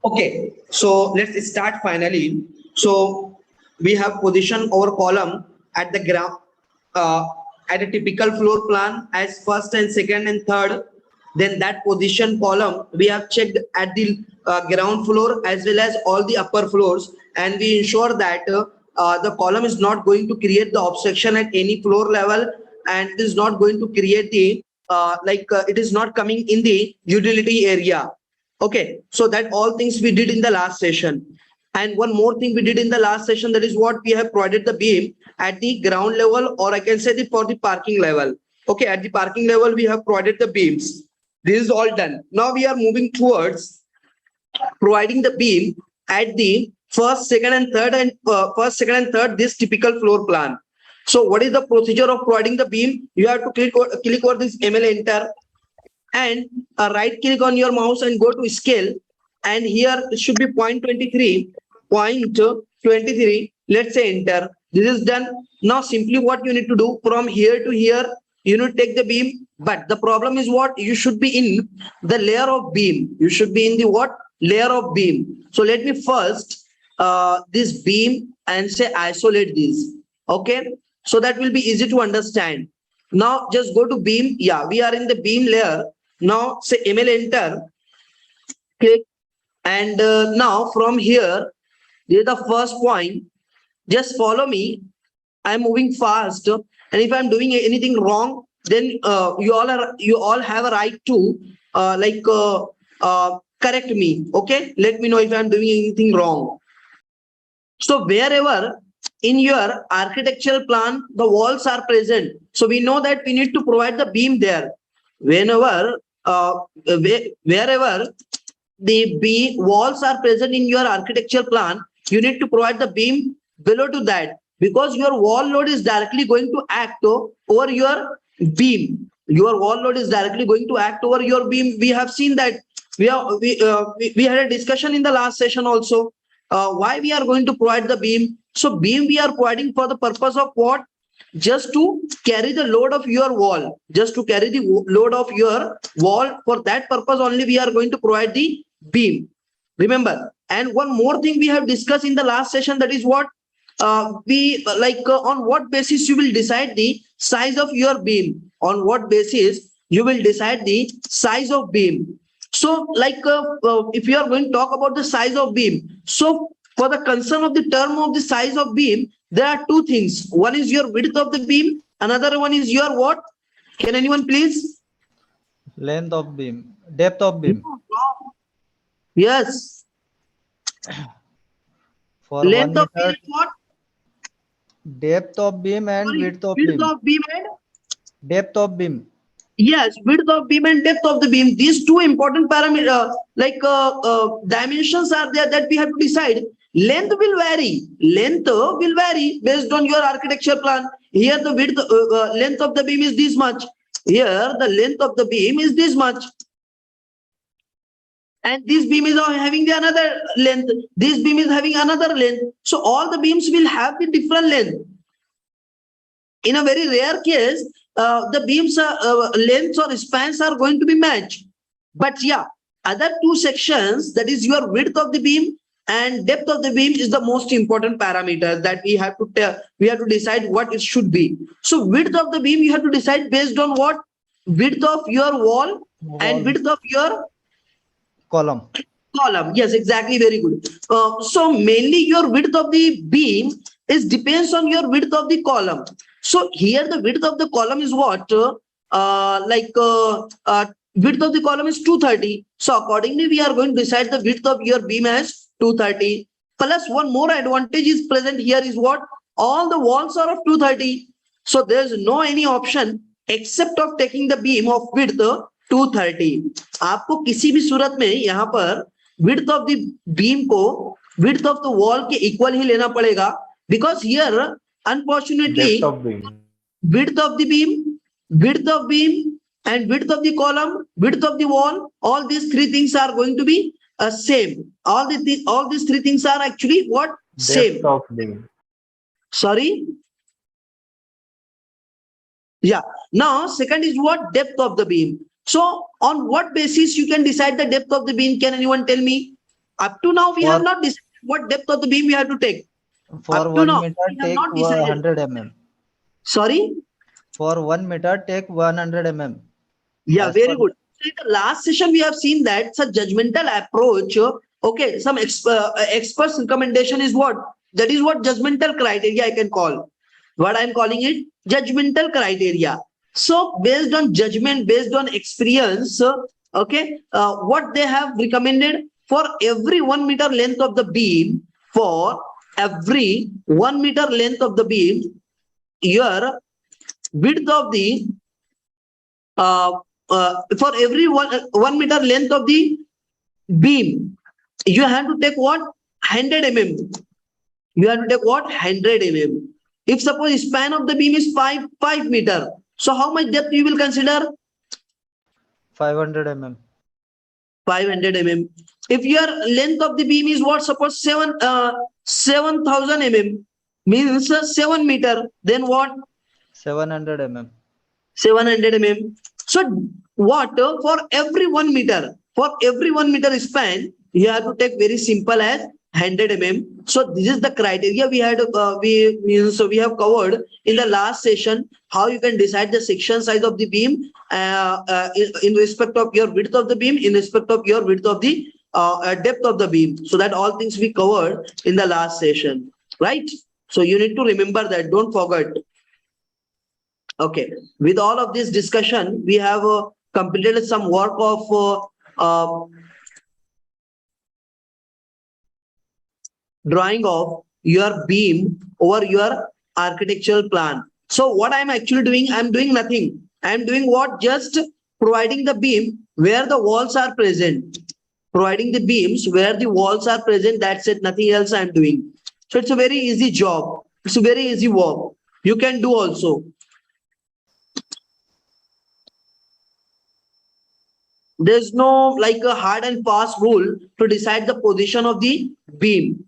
Okay, so let's start finally. So we have position our column at the ground at a typical floor plan as first and second and third. Then that position column we have checked at the ground floor as well as all the upper floors, and we ensure that the column is not going to create the obstruction at any floor level, and it is not going to create the it is not coming in the utility area. Okay, so that all things we did in the last session. And one more thing we did in the last session, that is what we have provided the beam at the ground level, or I can say the for the parking level. Okay, at the parking level we have provided the beams. This is all done. Now we are moving towards providing the beam at the first, second, and third this typical floor plan. So what is the procedure of providing the beam? You have to click over this ML enter, and right click on your mouse and go to scale, and here it should be 0.23. Let's say enter. This is done. Now simply what you need to do, from here to here you need to take the beam, but the problem is what? You should be in the layer of beam. You should be in the what? Layer of beam. So let me first this beam and say isolate this. Okay, so that will be easy to understand. Now just go to beam. Yeah, we are in the beam layer. Now say ML enter, click, and now from here, this is the first point. Just follow me. I'm moving fast, and if I'm doing anything wrong, then you all have a right to correct me. Okay, let me know if I'm doing anything wrong. So wherever in your architectural plan the walls are present, so we know that we need to provide the beam there. Wherever wherever the walls are present in your architecture plan, you need to provide the beam below to that, because your wall load is directly going to act over your beam. Your wall load is directly going to act over your beam. We have seen that. We had a discussion in the last session also. Why we are going to provide the beam? So beam we are providing for the purpose of what? Just to carry the load of your wall. Just to carry the load of your wall. For that purpose only we are going to provide the beam. Remember. And one more thing we have discussed in the last session, that is what? On what basis you will decide the size of your beam? On what basis you will decide the size of beam? So if you are going to talk about the size of beam, so for the concern of the term of the size of beam, there are two things. One is your width of the beam, another one is your what? Can anyone please? Length of beam, depth of beam. Yes. For length of beam, what? Depth of beam and width of width beam. Of beam and depth of beam. Yes, width of beam and depth of the beam. These two important parameters, dimensions are there that we have to decide. Length will vary. Length will vary based on your architecture plan. Here the width, length of the beam is this much. Here the length of the beam is this much. And this beam is having the another length. This beam is having another length. So all the beams will have the different length. In a very rare case, the beams lengths or spans are going to be matched. But yeah, other two sections, that is your width of the beam and depth of the beam, is the most important parameter that we have to decide what it should be. So width of the beam you have to decide based on what? Width of your wall. And width of your column. Yes, exactly. Very good. So mainly your width of the beam depends on your width of the column. So here the width of the column is what? Width of the column is 230. So accordingly, we are going to decide the width of your beam as 230. Plus one more advantage is present here is what? All the walls are of 230. So there is no any option except of taking the beam of width 230. आपको किसी भी सूरत में यहाँ पर width of the beam को width of the wall के equal ही लेना पड़ेगा, because here unfortunately width of the beam, and width of the column, width of the wall, all these three things are going to be same. All these three things are actually what? Same. Depth of beam. Sorry. Yeah. Now second is what? Depth of the beam. So on what basis you can decide the depth of the beam? Can anyone tell me? Up to now, we For- have not decided what depth of the beam we have to take. For Up to 1 now, meter, we have take not decided. 100 mm. Sorry? For 1 meter, take 100 mm. Yeah, As very per- good. So in the last session, we have seen that such judgmental approach. Okay, some experts' recommendation is what? That is what judgmental criteria I can call. What I'm calling it? Judgmental criteria. So based on judgment, based on experience, okay, what they have recommended for every 1 meter length of the beam, for every 1 meter length of the beam, your width of the uh, for every 1 meter length of the beam, you have to take what? 100 mm. You have to take what? 100 mm. If suppose span of the beam is 5 meter, so how much depth you will consider? 500 mm. 500 mm. If your length of the beam is what? Suppose 7,000 mm, means 7 meter. Then what? 700 mm. 700 mm. So what? For every 1 meter, for every 1 meter span, you have to take very simple as 100 mm. So this is the criteria we had. We have covered in the last session how you can decide the section size of the beam in respect of your width of the beam, in respect of your width of the depth of the beam. So that all things we covered in the last session, right? So you need to remember that. Don't forget. Okay, with all of this discussion, we have completed some work of drawing of your beam over your architectural plan. So what I'm actually doing, I'm doing nothing. I'm doing what? Just providing the beam where the walls are present. Providing the beams where the walls are present. That's it. Nothing else I'm doing. So it's a very easy job. It's a very easy work. You can do also. There's no like a hard and fast rule to decide the position of the beam.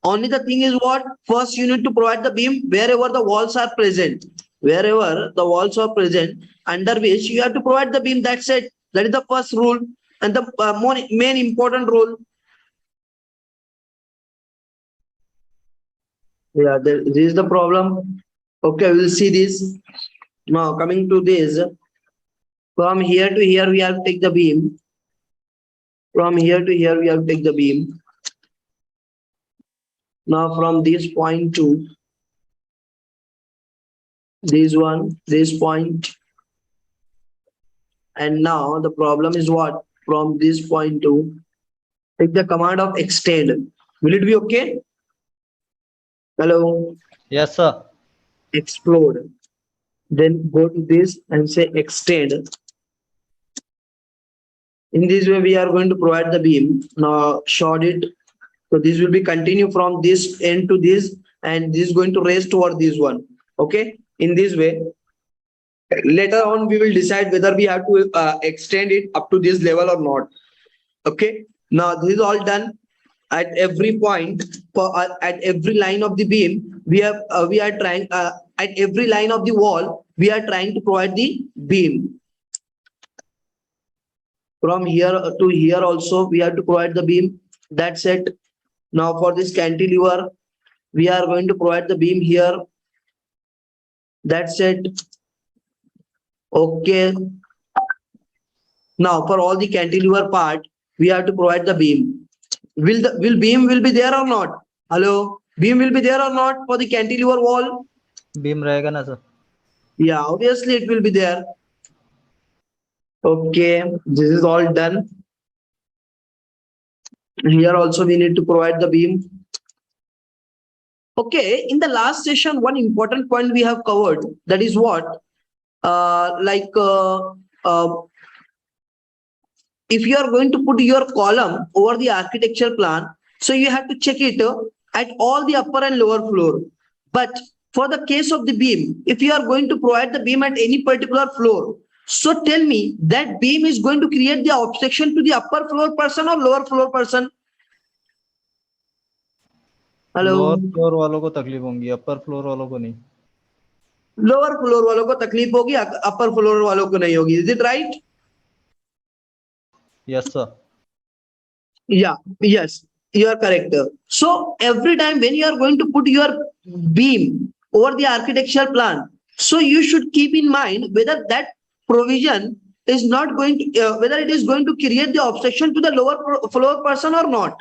Only the thing is what? First, you need to provide the beam wherever the walls are present. Wherever the walls are present, under which you have to provide the beam. That's it. That is the first rule and the main important rule. Yeah, this is the problem. Okay, we'll see this. Now, coming to this, from here to here, we have to take the beam. From here to here, we have to take the beam. Now, from this point to this point, and now the problem is what? From this point to take the command of extend. Will it be okay? Hello, Yes, sir. explode. Then go to this and say extend. In this way, we are going to provide the beam. Now, short it. So this will be continue from this end to this, and this is going to raise toward this one. Okay. In this way, later on we will decide whether we have to extend it up to this level or not. Okay, now this is all done. At every point for at every line of the beam, we are trying at every line of the wall, we are trying to provide the beam. From here to here also we have to provide the beam. That's it. Now for this cantilever, we are going to provide the beam here. That's it. Okay. Now for all the cantilever part, we have to provide the beam. Will beam will be there or not? Hello, beam will be there or not for the cantilever wall? Beam रहेगा ना, sir? Yeah, obviously it will be there. Okay, this is all done. Here also we need to provide the beam. Okay, in the last session, one important point we have covered, that is what? If you are going to put your column over the architecture plan, so you have to check it at all the upper and lower floor. But for the case of the beam, if you are going to provide the beam at any particular floor, so tell me that beam is going to create the obstruction to the upper floor person or lower floor person? Hello. Lower floor वालों को तकलीफ होंगी, upper floor वालों को नहीं. Lower floor वालों को तकलीफ होगी, अपर फ्लोर वालों को नहीं होगी. Is it right? Yes, sir. Yeah, yes. You are correct. So every time when you are going to put your beam over the architectural plan, so you should keep in mind whether that provision is not going to, whether it is going to create the obstruction to the lower floor person or not.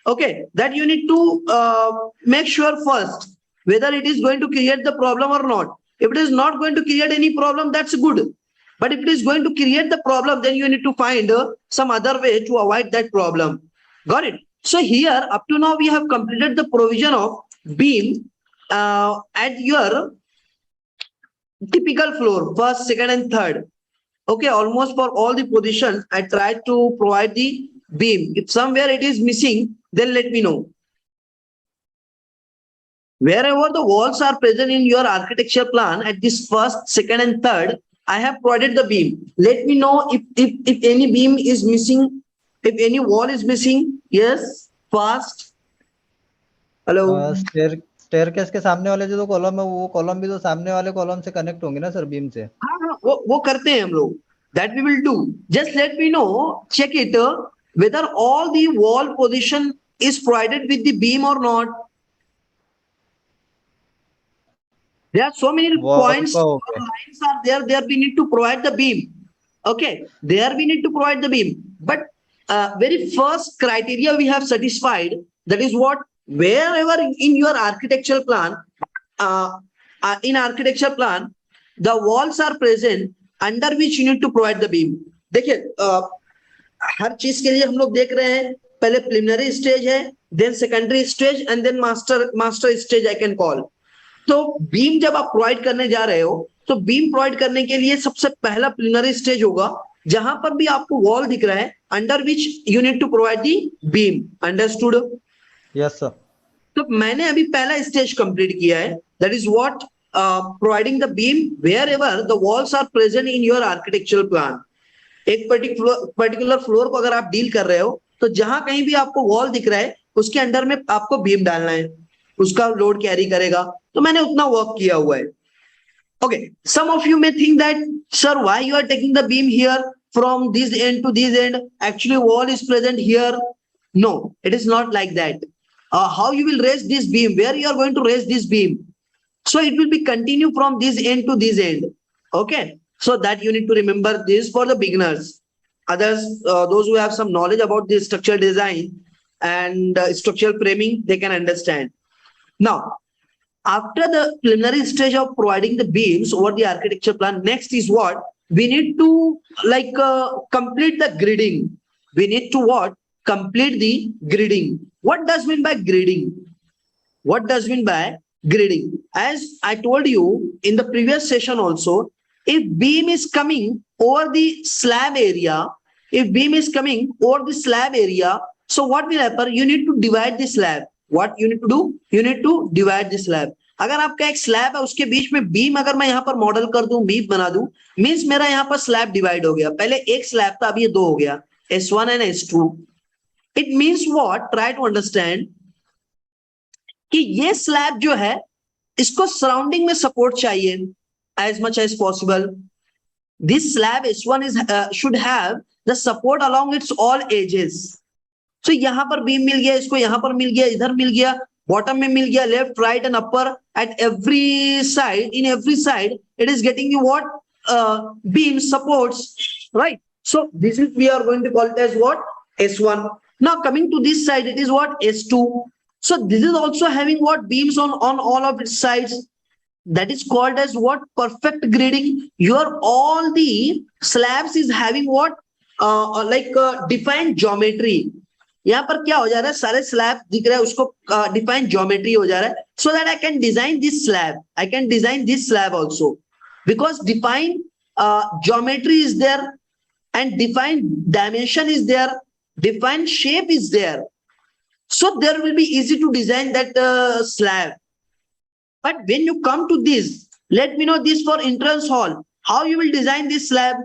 Okay, that you need to make sure first whether it is going to create the problem or not. If it is not going to create any problem, that's good. But if it is going to create the problem, then you need to find some other way to avoid that problem. Got it? So here, up to now, we have completed the provision of beam at your typical floor, first, second, and third. Okay, almost for all the positions, I tried to provide the beam. If somewhere it is missing, then let me know. Wherever the walls are present in your architecture plan at this first, second, and third, I have provided the beam. Let me know if any beam is missing, if any wall is missing. Yes, fast. Hello. Staircase के सामने वाले जो column है वो column भी तो सामने वाले कॉलम से कनेक्ट होंगे ना सर बीम से? हाँ हाँ वो करते हैं हम लोग. That we will do. Just let me know, check it whether all the wall position is provided with the beam or not. There are so many points or lines are there. There we need to provide the beam. Okay, there we need to provide the beam. But very first criteria we have satisfied. That is what, wherever in your architectural plan, the walls are present under which you need to provide the beam. देखिए हर चीज के लिए हम लोग देख रहे हैं. पहले प्रिलिमिनरी स्टेज है, then secondary stage and then master stage I can call. तो बीम जब आप प्रोवाइड करने जा रहे हो तो बीम प्रोवाइड करने के लिए सबसे पहला प्रिलिमिनरी स्टेज होगा जहां पर भी आपको वॉल दिख रहा है under which you need to provide the beam. Understood? Yes sir. तो मैंने अभी पहला स्टेज कंप्लीट किया है. That is what providing the beam wherever the walls are present in your architectural plan. एक पर्टिकुलर फ्लोर को अगर आप डील कर रहे हो तो जहां कहीं भी आपको वॉल दिख रहा है उसके अंडर में आपको बीम डालना है, उसका लोड कैरी करेगा. तो मैंने उतना वर्क किया हुआ है. Okay, some of you may think that sir why you are taking the beam here from this end to this end, actually wall is present here. No, it is not like that. How you will raise this beam, where you are going to raise this beam, so it will be continue from this end to this end. Okay, so that you need to remember this for the beginners. Others, those who have some knowledge about the structural design and structural framing, they can understand. Now, after the preliminary stage of providing the beams over the architecture plan, next is what we need to complete the gridding. We need to what? Complete the gridding. What does mean by gridding? What does mean by gridding? As I told you in the previous session also, if beam is coming over the slab area, so what will happen? You need to divide the slab. What you need to do? You need to divide the slab. अगर आपका एक slab है उसके बीच में beam अगर मैं यहाँ पर मॉडल कर दूं, बीम बना दूं, मींस मेरा यहाँ पर स्लैब डिवाइड हो गया. पहले एक स्लैब था, अब ये दो हो गया, S1 and S2. It means what? Try to understand कि ये स्लैब जो है इसको सराउंडिंग में सपोर्ट चाहिए as much as possible. This slab S1 is should have the support along its all edges. So यहाँ पर बीम मिल गया, इसको यहाँ पर मिल गया, इधर मिल गया, बॉटम में मिल गया, left right and upper at every side. In every side it is getting you what? Beam supports, right? So this is, we are going to call it as what? S1. Now coming to this side, it is what? S2. So this is also having what? Beams on all of its sides. That is called as what? Perfect gridding. Your all the slabs is having what? Defined geometry. यहाँ पर क्या हो जा रहा है? सारे slab दिख रहा है, उसको डिफाइंड ज्योमेट्री हो जा रहा है. So that I can design this slab. I can design this slab also because defined geometry is there and defined dimension is there, defined shape is there. So there will be easy to design that slab. But when you come to this, let me know this for entrance hall, how you will design this slab.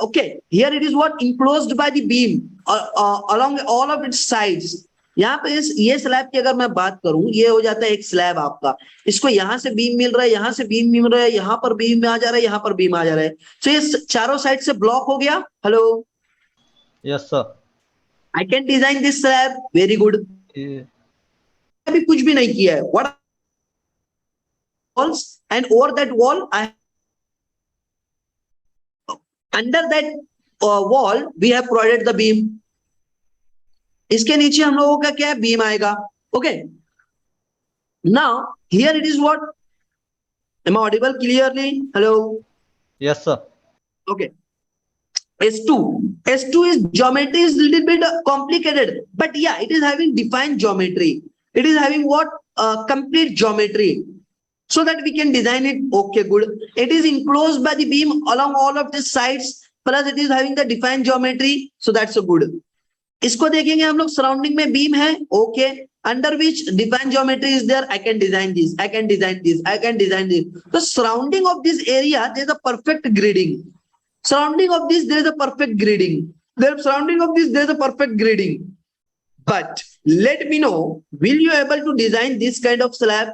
Okay, here it is what? Enclosed by the beam along all of its sides. यहाँ पे ये slab की अगर मैं बात करूं, ये हो जाता है एक स्लैब आपका, इसको यहाँ से बीम मिल रहा है, यहाँ से बीम मिल रहा है, यहाँ पर बीम आ जा रहा है, यहाँ पर बीम आ जा रहा है. तो ये चारों साइड से ब्लॉक हो गया. Hello, yes sir. I can design this slab. Very good. ये अभी कुछ भी नहीं किया है. What walls, and over that wall I under that wall we have provided the beam. इसके नीचे हम लोगों का क्या है, बीम आएगा. Okay. Now here it is what? Am I audible clearly? Hello. Yes sir. Okay. S2 is geometry is little bit complicated, but yeah, it is having defined geometry. It is having what? Complete geometry, so that we can design it. Okay, good. It is enclosed by the beam along all of the sides, plus it is having the defined geometry, so that's so good. इसको देखेंगे हम लोग, surrounding में beam है. Okay, under which defined geometry is there. I can design this, I can design this, I can design this. The surrounding of this area, there is a perfect grading. Surrounding of this, there is a perfect grading. The surrounding of this, there is a perfect grading. But let me know, will you able to design this kind of slab?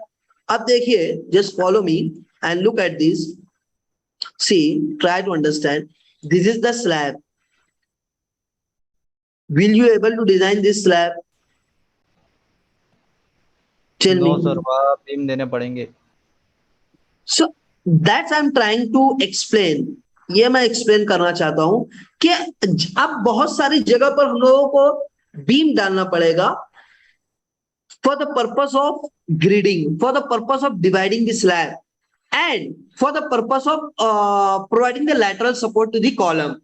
अब देखिए, just follow me and look at this. See, try to understand. This is the slab. Will you able to design this slab? Tell no me. Sir, वहाँ beam देने पड़ेंगे. So that's I'm trying to explain. ये मैं explain करना चाहता हूं कि अब बहुत सारी जगह पर हम लोगों को बीम डालना पड़ेगा for the purpose of grading, for the purpose of dividing the slab, and for the purpose of providing the lateral support to the column.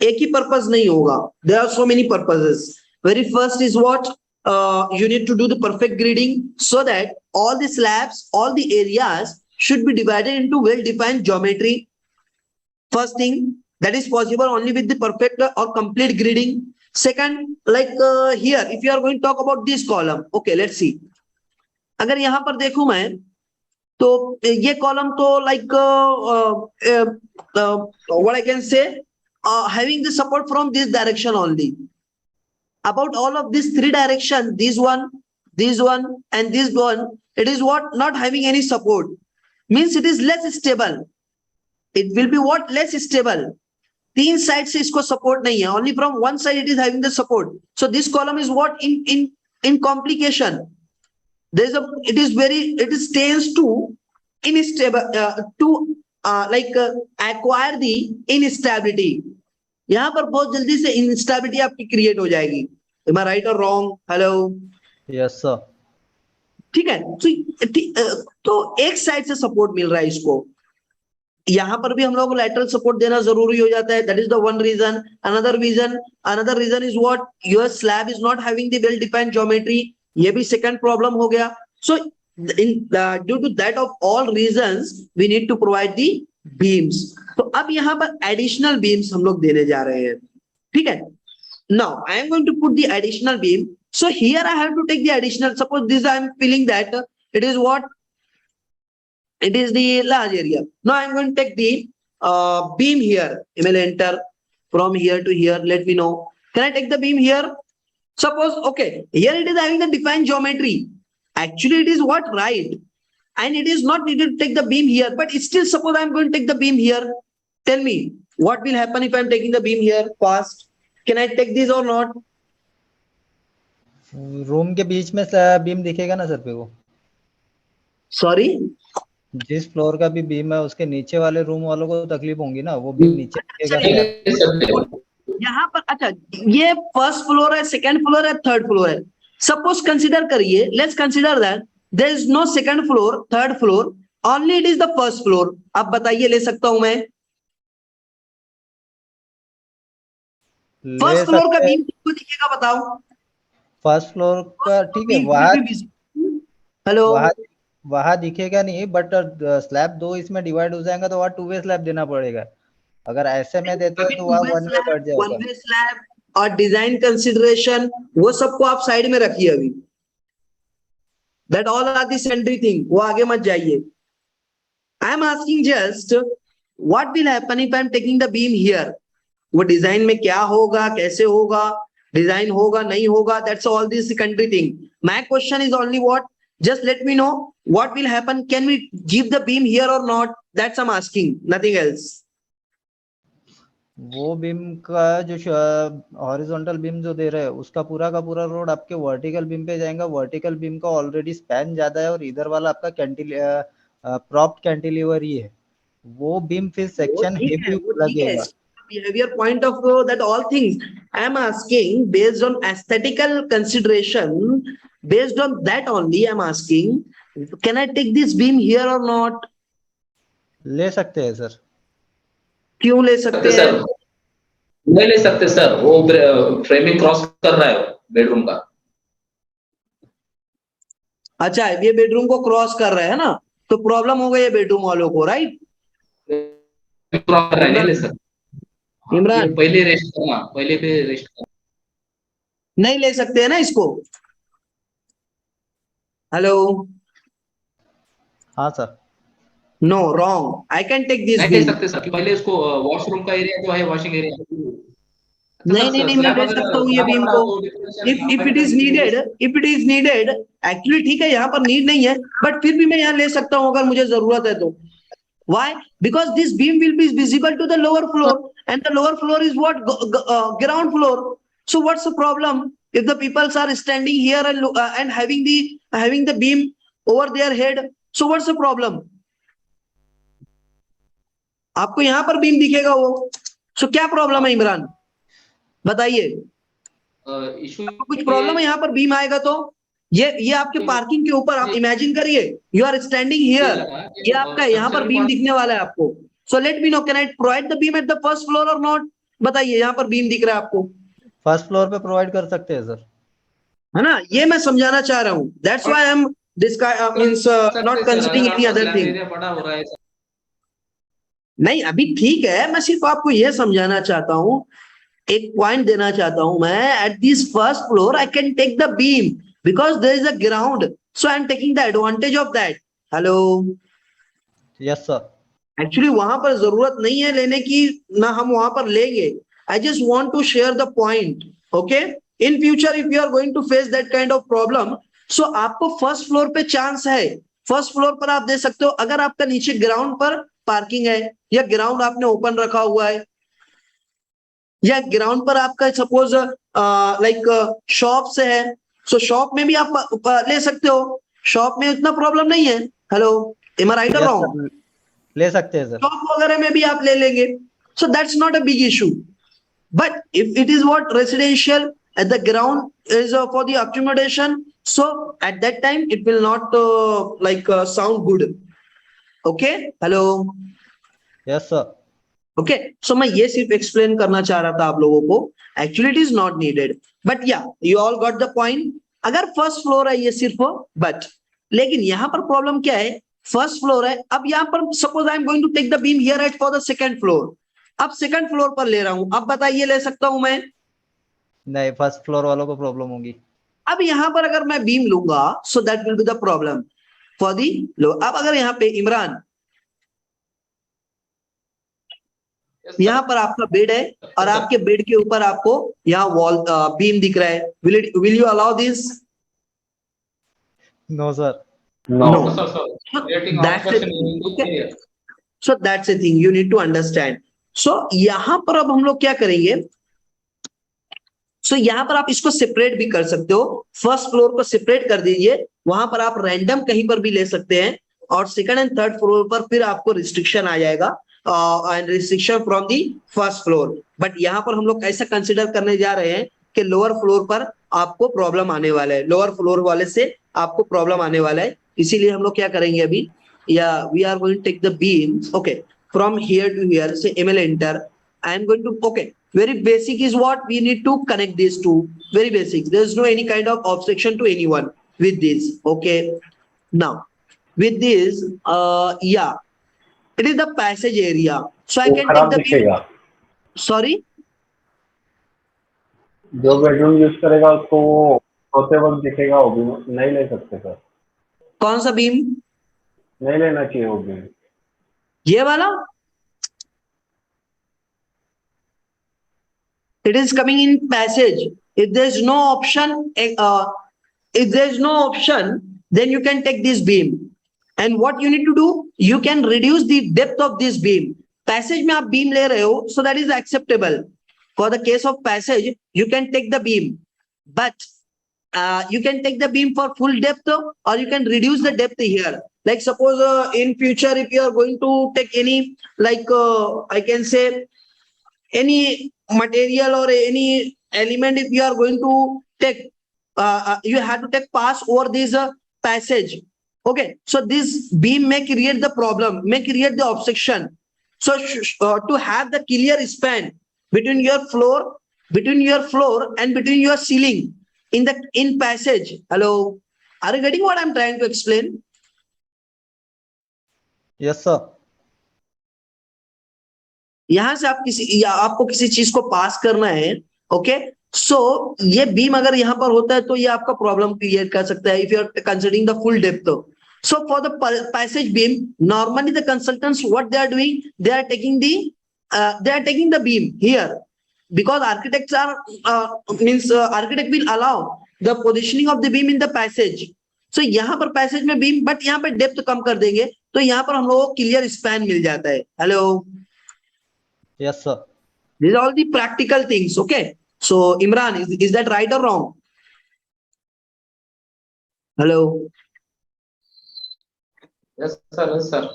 एक ही पर्पस नहीं होगा. There are so many purposes. Very first is what? You need to do the perfect grading so that all the slabs, all the areas should be divided into well-defined geometry. First thing, that is possible only with the perfect or complete grading. Second, like here, if you are going to talk about this column, okay, let's see. अगर यहाँ पर देखूं मैं, तो ये column तो like what I can say, having the support from this direction only. About all of these three directions, this one, and this one, it is what? Not having any support. Means it is less stable. It will be what? Less stable. तीन side से इसको support नहीं है. Only from one side it is having the support. So this column is what? In complication. There is a, it is very, it is tends to instable, acquire the instability. यहाँ पर बहुत जल्दी से instability आपकी create हो जाएगी. Am I right or wrong? Hello. Yes sir. ठीक है. तो एक साइड से सपोर्ट मिल रहा है इसको. यहाँ पर भी हम लोग को लैटरल सपोर्ट देना जरूरी हो जाता है. That is the one reason. Another reason is what? Your slab is not having the well-defined geometry. ये भी second problem हो गया. So due to that of all reasons, we need to provide the beams. तो अब यहाँ पर additional beams हम लोग देने जा रहे हैं. ठीक है. Now I am going to put the additional beam. So here I have to take the additional. Suppose this I am feeling that it is what? It is the large area. Now I am going to take the beam here. I will enter from here to here. Let me know. Can I take the beam here? Suppose, okay, here it is having the defined geometry. Actually, it is what? Right. And it is not needed to take the beam here. But still, suppose I am going to take the beam here. Tell me, what will happen if I am taking the beam here? Fast. Can I take this or not? Room के बीच में beam दिखेगा ना sir पे को? Sorry? जिस floor का भी beam है उसके नीचे वाले रूम वालों को तकलीफ होगी ना, वो बीम नीचे दिखेगा. यहाँ पर अच्छा, ये फर्स्ट फ्लोर है, सेकंड फ्लोर है, थर्ड फ्लोर है. सपोज कंसीडर करिए, let's consider that there is no second floor, third floor, only it is the first floor. अब बताइए, ले सकता हूं मैं? फर्स्ट फ्लोर का बीम किसको दिखेगा बताओ? फर्स्ट फ्लोर का ठीक है, हेलो, वहां दिखेगा नहीं, बट स्लैब दो इसमें डिवाइड हो जाएगा तो वहां टू वे स्लैब देना पड़ेगा. अगर ऐसे में देते हो तो वहां वन वे बढ़ जाएगा. वन वे स्लैब और डिजाइन कंसीडरेशन, वो सबको आप साइड में रखिए अभी. That all are the secondary thing, वो आगे मत जाइए. I am asking just what will happen if I am taking the beam here. वो डिजाइन में क्या होगा, कैसे होगा, डिजाइन होगा नहीं होगा, that's all this secondary thing. My question is only what? Just let me know what will happen. Can we give the beam here or not? That's I'm asking, nothing else. वो beam का जो horizontal beam जो दे रहे हैं उसका का पूरा load आपके वर्टिकल बीम पे जाएगा। वर्टिकल बीम का ऑलरेडी स्पैन ज्यादा है और इधर वाला आपका प्रॉप्ड कैंटिलीवर ही है। वो बीम फिर सेक्शन हेवी वो ठीक है लगेगा। behavior point of view that all things I am asking based on aesthetical consideration, based on that only I am asking, can I take this beam here or not? ले सकते हैं sir. क्यों ले सकते हैं? सर नहीं ले सकते सर, वो फ्रेमिंग क्रॉस कर रहा है बेडरूम का। अच्छा, ये बेडरूम को क्रॉस कर रहे हैं ना, तो प्रॉब्लम हो गई है बेडरूम वालों को, राइट? क्रॉस कर रहा है, नहीं ले सकते। इमरान, पहले रेस्ट करना, पहले पे रेस्ट करना। नहीं ले सकते हैं ना इसको? हेलो? हाँ sir. No, wrong, I can take this नहीं ले बीम। सकते सर, कि पहले उसको वॉशरूम का एरिया जो है, वॉशिंग एरिया। नहीं नहीं नहीं, मैं दे सकता हूँ ये बीम को, if it is needed, if it is needed. Actually ठीक है, यहाँ पर नीड नहीं है, बट फिर भी मैं यहाँ ले सकता हूँ अगर मुझे जरूरत है तो। Why? Because this beam will be visible to the lower floor, and the lower floor is what? Ground floor. So what's the problem if the people are standing here and having the beam over their head? So what's the problem? आपको यहाँ पर beam दिखेगा वो, सो क्या problem है इमरान, बताइए? कुछ problem है यहाँ पर बीम आएगा तो? ये आपके पार्किंग के ऊपर, आप इमेजिन करिए, यू आर स्टैंडिंग हियर, ये आपका यहाँ पर बीम दिखने वाला है आपको। So let me know, can I provide the beam at the first floor और नॉट? बताइए, यहाँ पर बीम दिख रहा है आपको, फर्स्ट फ्लोर पे प्रोवाइड कर सकते हैं सर, है ना? ये मैं समझाना चाह रहा हूँ, that's why I am means not considering any other thing. नहीं, अभी ठीक है, मैं सिर्फ आपको ये समझाना चाहता हूँ, एक पॉइंट देना चाहता हूं मैं, at this first floor I can take the beam because there is a ground, so I am taking the advantage of that. Hello? Yes sir. Actually वहां पर जरूरत नहीं है लेने की, ना हम वहां पर लेंगे। I just want to share the point, okay? In future if you are going to face that kind of problem, so आपको फर्स्ट फ्लोर पे चांस है, फर्स्ट फ्लोर पर आप दे सकते हो। अगर आपका नीचे ग्राउंड पर पार्किंग है, या ग्राउंड आपने ओपन रखा हुआ है, या ग्राउंड पर आपका सपोज लाइक शॉप से है, सो शॉप में भी आप ले सकते हो, शॉप में इतना प्रॉब्लम नहीं है। हेलो, एम आई राइट और रॉन्ग? ले सकते हैं सर, शॉप वगैरह में भी आप ले लेंगे, so that's not a big issue. But if it is what residential at the ground is for the accommodation, so at that time it will not like sound good, okay? Hello? Yes sir. Okay, so मैं ये सिर्फ explain करना चाह रहा था आप लोगों को, actually it is not needed, but yeah you all got the point. अगर फर्स्ट फ्लोर है ये सिर्फ, बट लेकिन यहाँ पर प्रॉब्लम क्या है, फर्स्ट फ्लोर है, अब यहाँ पर suppose I am going to take the beam here at for the second floor, अब सेकंड फ्लोर पर ले रहा हूं, अब बताइए ले सकता हूं मैं? नहीं, फर्स्ट फ्लोर वालों को प्रॉब्लम होगी। अब यहाँ पर अगर मैं बीम लूंगा, so that will be the problem for the low. अब अगर यहाँ पे इमरान, यहाँ पर आपका बेड है और आपके बेड के ऊपर आपको यहाँ वॉल बीम दिख रहा है, will you allow this? No sir. No, No. sir. That's the thing. Okay. So that's the thing you need to understand. So यहाँ पर अब हम लोग क्या करेंगे, यहाँ पर आप इसको सेपरेट भी कर सकते हो, फर्स्ट फ्लोर को सेपरेट कर दीजिए, वहां पर आप रैंडम कहीं पर भी ले सकते हैं, और सेकंड एंड थर्ड फ्लोर पर फिर आपको रिस्ट्रिक्शन आ जाएगा, and restriction from the first floor. But यहाँ पर हम लोग ऐसा कंसिडर करने जा रहे हैं कि लोअर फ्लोर पर आपको प्रॉब्लम आने वाला है, लोअर फ्लोर वाले से आपको प्रॉब्लम आने वाला है, इसीलिए हम लोग क्या करेंगे अभी, या we are going to take the beam, okay, from here to here, से ML enter, I am going to, okay, very basic is what we need to connect these two, very basic, there is no any kind of obstruction to anyone with this, okay? Now with this yeah, it is the passage area, so I can take the beam. Sorry, जो bedroom use करेगा उसको सोते वक्त दिखेगा, वो भी नहीं ले सकते सर। कौन सा बीम? नहीं लेना चाहिए वो बीम। ये वाला? It is coming in passage. If there is no option, if there is no option, then you can take this beam. And what you need to do, you can reduce the depth of this beam. Passage में आप beam ले रहे हो, so that is acceptable. For the case of passage, you can take the beam, but you can take the beam for full depth, or you can reduce the depth here. Like suppose in future, if you are going to take any, like I can say any material or any element, if you are going to take, you have to take pass over this passage. Okay, so this beam may create the problem, may create the obstruction. So to have the clear span between your floor and between your ceiling in passage. Hello, are you getting what I'm trying to explain? Yes, sir. यहां से आपको किसी चीज को पास करना है. Okay, सो ये beam अगर यहां पर होता है तो ये आपका प्रॉब्लम क्रिएट कर सकता है if you are considering the full depth. So for the passage beam, normally the consultants, what they are doing, they are taking the beam here, because architects are architect will allow the positioning of the beam in the passage. So यहाँ पर passage में beam, but यहाँ पर depth कम कर देंगे तो यहाँ पर हम लोगों को clear span मिल जाता है. Hello. Yes, sir. These are all the practical things. Okay. So Imran, is that right or wrong? Hello. Yes, sir. Yes, sir.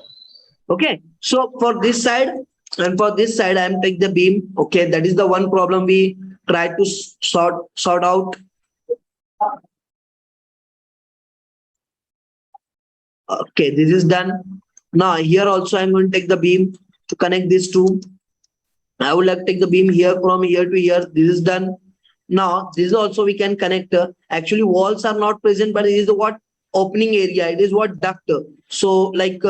Okay, so for this side and for this side, I am take the beam. Okay, that is the one problem we try to sort out. Okay, this is done. Now here also I'm going to take the beam to connect these two. I would like to take the beam here from here to here. This is done. Now this is also we can connect. Actually walls are not present, but it is what opening area, it is what duct. So like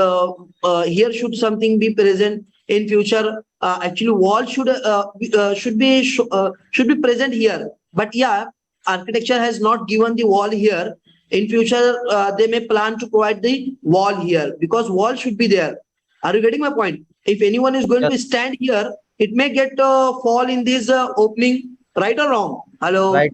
here should something be present in future. Actually wall should be present here, but yeah, architecture has not given the wall here. In future they may plan to provide the wall here, because wall should be there. Are you getting my point? If anyone is going to stand here, it may get fall in this opening, right or wrong? Hello. Right.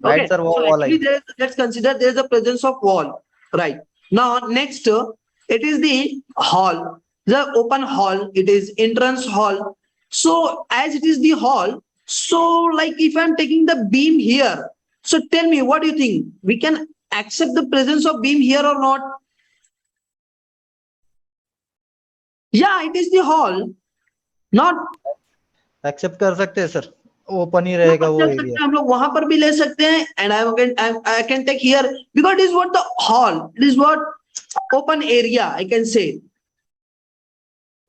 Right, Okay, sir. so actually let's consider there is a presence of wall. Right. Now next, it is the hall, the open hall. It is entrance hall. So as it is the hall, so like if I'm taking the beam here, so tell me, what do you think? We can accept the presence of beam here or not? Yeah, it is the hall. Not except कर सकते हैं sir, open ही रहेगा वो area. हम लोग वहां पर भी ले सकते हैं, and I can take here because it is what the hall, it is what open area, I can say,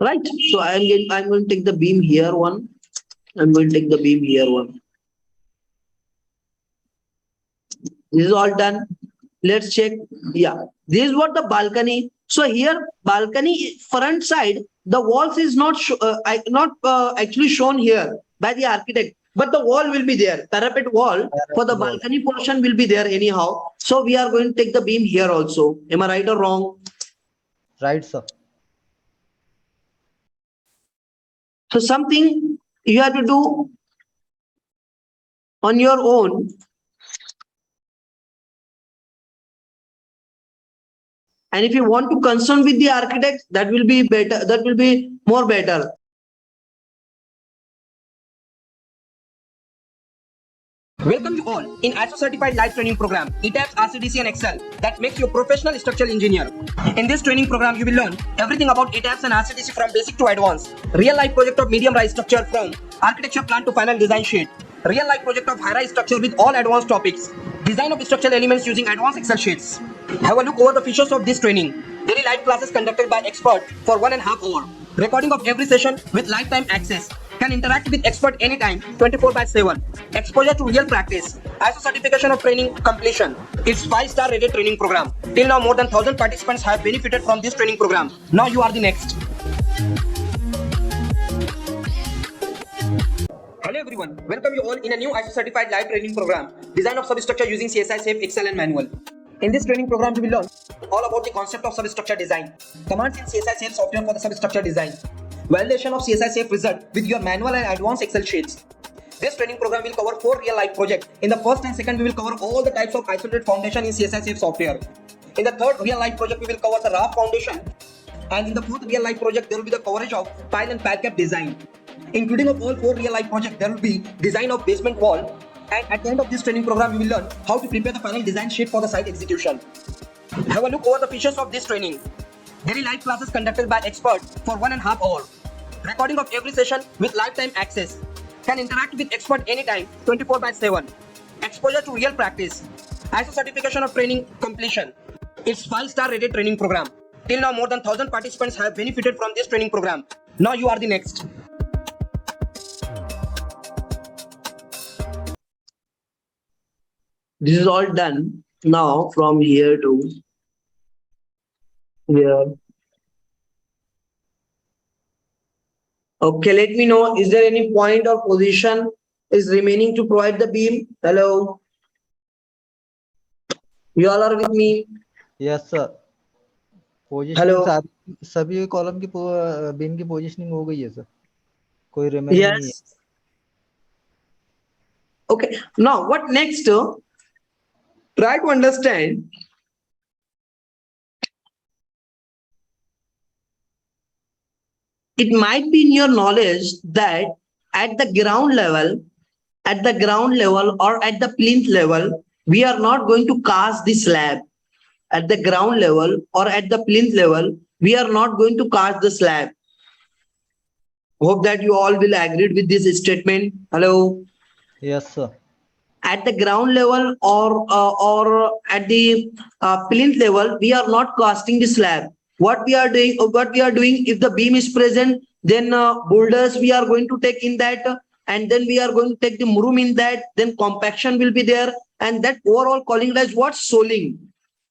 right? So I'm going to take the beam here one. I'm going to take the beam here one. This is all done. Let's check. Yeah, this is what the balcony. So here balcony front side, the walls is not actually shown here by the architect, but the wall will be there. Parapet wall for the balcony portion will be there anyhow. So we are going to take the beam here also. Am I right or wrong? Right, sir. So something you have to do on your own. And if you want to consult with the architect, that will be better. That will be more better. Welcome you all in ISO certified live training program, Etabs, Rcdc and Excel that makes you a professional structural engineer. In this training program, you will learn everything about Etabs and Rcdc from basic to advanced. Real life project of medium rise structure from architecture plan to final design sheet. Real life project of high rise structure with all advanced topics. Design of structural elements using advanced Excel sheets. Have a look over the features of this training. Daily live classes conducted by expert for 1.5 hours. Recording of every session with lifetime access. Can interact with expert anytime, 24/7. Exposure to real practice. ISO certification of training completion. It's 5-star rated training program. Till now, more than 1,000 participants have benefited from this training program. Now you are the next. Hello everyone, welcome you all in a new ISO certified live training program. Design of substructure using CSI Safe, Excel and manual. In this training program, you will learn all about the concept of substructure design. Commands in CSI Safe software for the substructure design. Validation of CSI Safe result with your manual and advanced Excel sheets. This training program will cover 4 real life projects. In the first and second, we will cover all the types of isolated foundation in CSI Safe software. In the third real life project, we will cover the raft foundation And in the fourth real life project, there will be the coverage of pile and pad cap design. Including of all 4 real life projects, there will be design of basement wall. And at the end of this training program, you will learn how to prepare the final design sheet for the site execution. Have a look over the features of this training. Daily live classes conducted by experts for 1.5 hours. Recording of every session with lifetime access. Can interact with expert anytime, 24/7. Exposure to real practice. ISO certification of training completion. It's 5-star rated training program. Till now, more than 1,000 participants have benefited from this training program. Now you are the next. This is all done now from here to here. Okay, let me know, is there any point or position is remaining to provide the beam? Hello? You all are with me? Yes sir Hello? Positioning सभी column की beam की positioning हो गई है sir कोई remaining नहीं है Yes. Okay, now what next? Try to understand. It might be in your knowledge that at the ground level or at the plinth level, we are not going to cast the slab. At the ground level or at the plinth level, we are not going to cast the slab. Hope that you all will agree with this statement. Hello? Yes sir At the ground level or at the plinth level, we are not casting the slab. What we are doing, if the beam is present, then boulders we are going to take in that, and then we are going to take the murum in that, then compaction will be there, and that overall calling it as what? Soling.